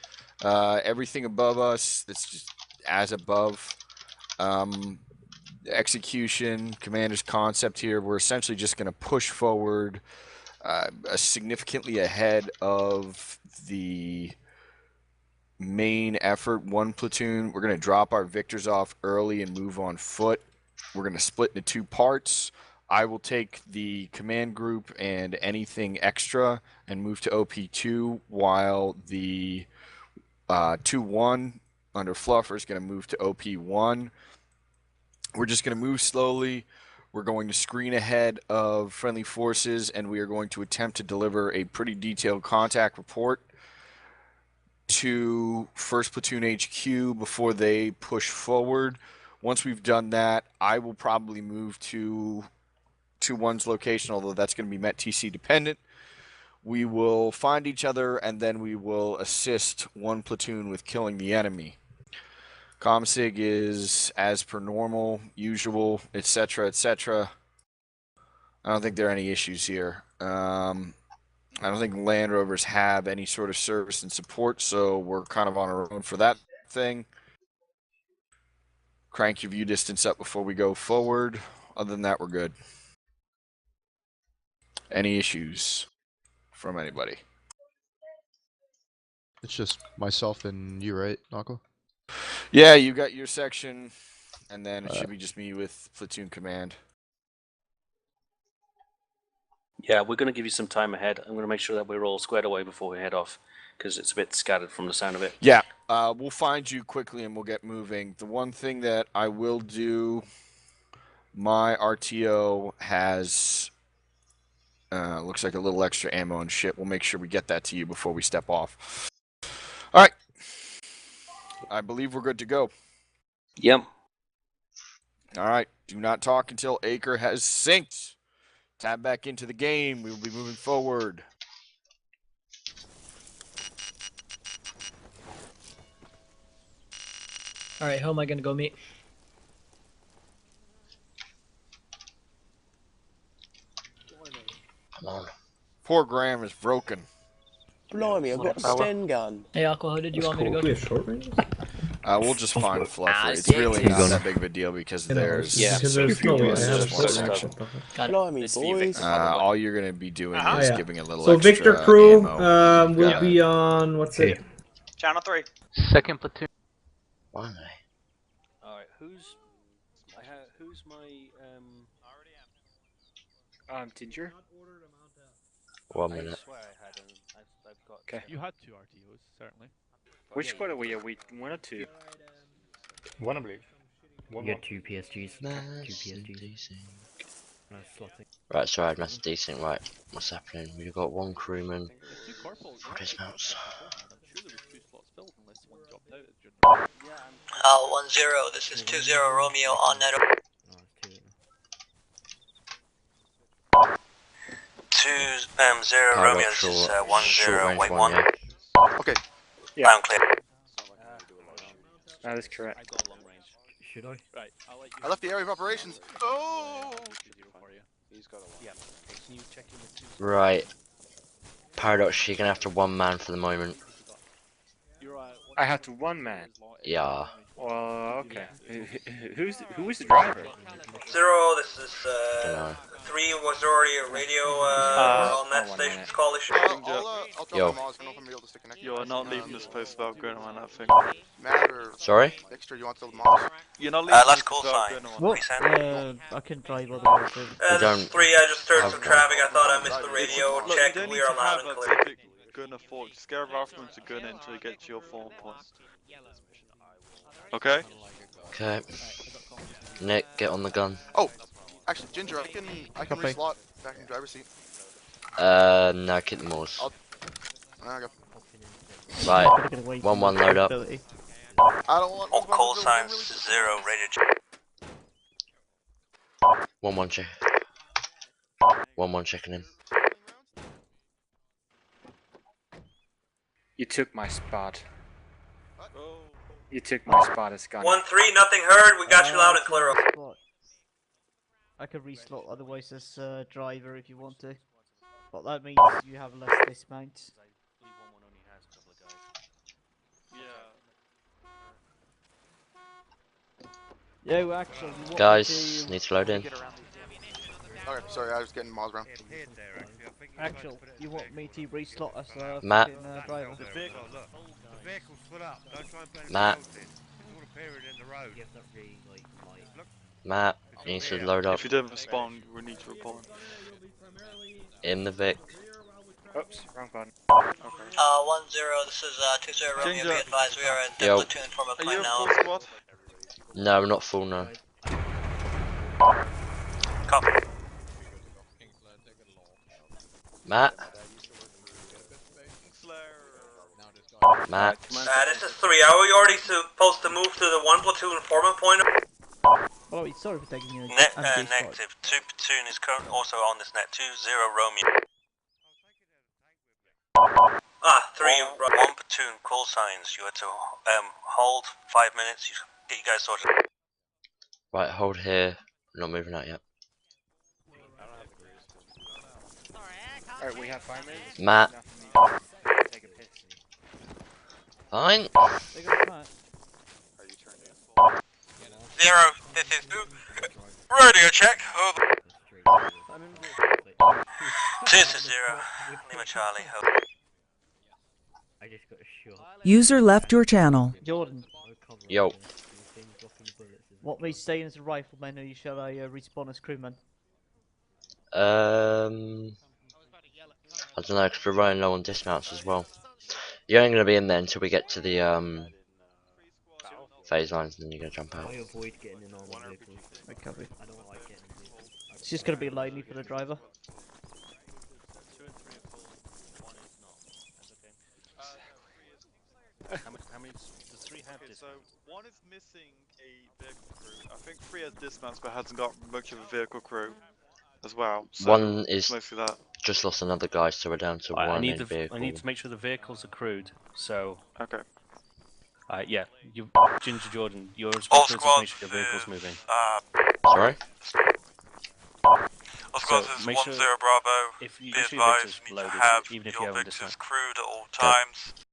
Everything above us, that's just as above. Execution, commander's concept here, we're essentially just going to push forward significantly ahead of the main effort. 1 platoon, we're going to drop our victors off early and move on foot. We're going to split into 2 parts. I will take the command group and anything extra and move to OP2, while the 2-1 under Fluffer is going to move to OP1. We're just going to move slowly. We're going to screen ahead of friendly forces, and we are going to attempt to deliver a pretty detailed contact report to 1st Platoon HQ before they push forward. Once we've done that, I will probably move to 2-1's location, although that's going to be Met TC dependent. We will find each other, and then we will assist 1 platoon with killing the enemy. Comsig is as per normal, usual, etc., etc. I don't think there are any issues here. I don't think Land Rovers have any sort of service and support, so we're kind of on our own for that thing. Crank your view distance up before we go forward. Other than that, we're good. Any issues from anybody? It's just myself and you, right, Nako? Yeah, you got your section, and then it should be just me with platoon command. Yeah, we're going to give you some time ahead. I'm going to make sure that we're all squared away before we head off, because it's a bit scattered from the sound of it. Yeah, we'll find you quickly and we'll get moving. The one thing that I will do, my RTO has, looks like a little extra ammo and shit. We'll make sure we get that to you before we step off. All right. I believe we're good to go. Yep. All right. Do not talk until Acre has synced. Tab back into the game. We will be moving forward. Alright, who am I going to go meet? Come on. Poor Graham is broken. Blimey, I've got a Sten gun. Hey, Aqua, who did you want me to go to? We'll just find Fluffer. It's really not that big of a deal because there's Because there's no way I have a short range. Blimey, boys. all you're going to be doing is giving a little so extra Victor Crew ammo. will be on, what's it? Channel 3. 2nd platoon. Why? Alright, who's my Ginger. 1 minute. Okay. You had 2 RTOs, certainly. Which squad are we? Are we 1 or 2? 1, I believe. You get 2 PSGs. 2 PSGs. No slotting. Right, sorry, I'd master decent. Right, what's happening? We've got 1 crewman. There's 2 corporals. Dismounts. I'm sure there was 2 slots filled unless one dropped out during the 1-0, this is 2-0 Romeo on net. 2-0 Romeo, this is 1-0, white 1. Okay. Yeah. Loud clear. That is correct. Should I? Right, I left the area of operations. Oh! Right. Paradox, you're gonna have to 1 man for the moment. I have to 1 man. Yeah. Well, okay. Who is the driver? 0, this is 3 was already a radio on that station's call issue. I'll drop Yo. the Mars, I don't know if I'm able to stay connected. You're not leaving this place without going around that thing. Matt or Sorry? Dexter, you want to tell the Mars? You're not leaving last this call without sign. going around. What? I can drive otherwise. We This is 3, I just heard some traffic, I thought I missed the radio Look, check, you don't we need are to loud have and a clear. typical gunner for just get after to gun until you get to your form point. Okay? Okay. Nick, get on the gun. Oh, actually, Ginger, I can reslot back in the driver's seat. No, keep the Moors. Okay. Right. 1-1 load up. I don't want. All call signs 0, radio check. 1-1 check. 1-1 checking in. You took my spot. You took my spot as gun. 1-3, nothing heard, we got you loud and clear. I could reslot otherwise as driver if you want to. But that means you have less dismount. Yo, actually, you want Guys, to... need to load in. Okay, sorry, I was getting Mars around. Actual, you want me to reslot as Matt. driver? Matt. Matt, you need to load up. If you don't respond, we need to respond. In the Vic. Oops, wrong button. 1-0, this is 2-0 Romeo, be advised, we are in Yo. platoon form of Are plane you a now. full squad? No, we're not full now. Copy. Matt. Matt. This is 3, are we already supposed to move to the 1 platoon forming point? Oh, sorry for taking you. Negative, 2 platoon is currently also on this net, 2-0 Romeo. 3, 1 platoon call signs, you had to hold 5 minutes, get you guys sorted. Right, hold here. We're not moving out yet. Alright, we have 5 minutes. Matt. Take a piss. Fine. 0, this is 2. Radio check, over. 2-0, Lima Charlie, over. User left your channel. Jordan. Yo. Want me staying as a rifleman or shall I respawn as crewman? I don't know, because we're running low on dismounts as well. You're only going to be in there until we get to the phase lines, and then you're going to jump out. I avoid getting in on the vehicles. I copy. I don't like getting in vehicles. It's just going to be lonely for the driver. How many does 3 have? Okay, so 1 is missing a vehicle crew. I think 3 has dismounts but hasn't got much of a vehicle crew as well. So 1 is mostly that. just lost another guy, so we're down to 1 I need vehicle. I need to make sure the vehicles are crewed. So. Okay. Yeah, you, Ginger Jordan, your responsibility is to make sure your vehicle's moving. Sorry. All squads is 1-0 Bravo. If you Be make sure your advised, Victor's you need to loaded, have even if you your haven't Victors dismounted. crewed at all times.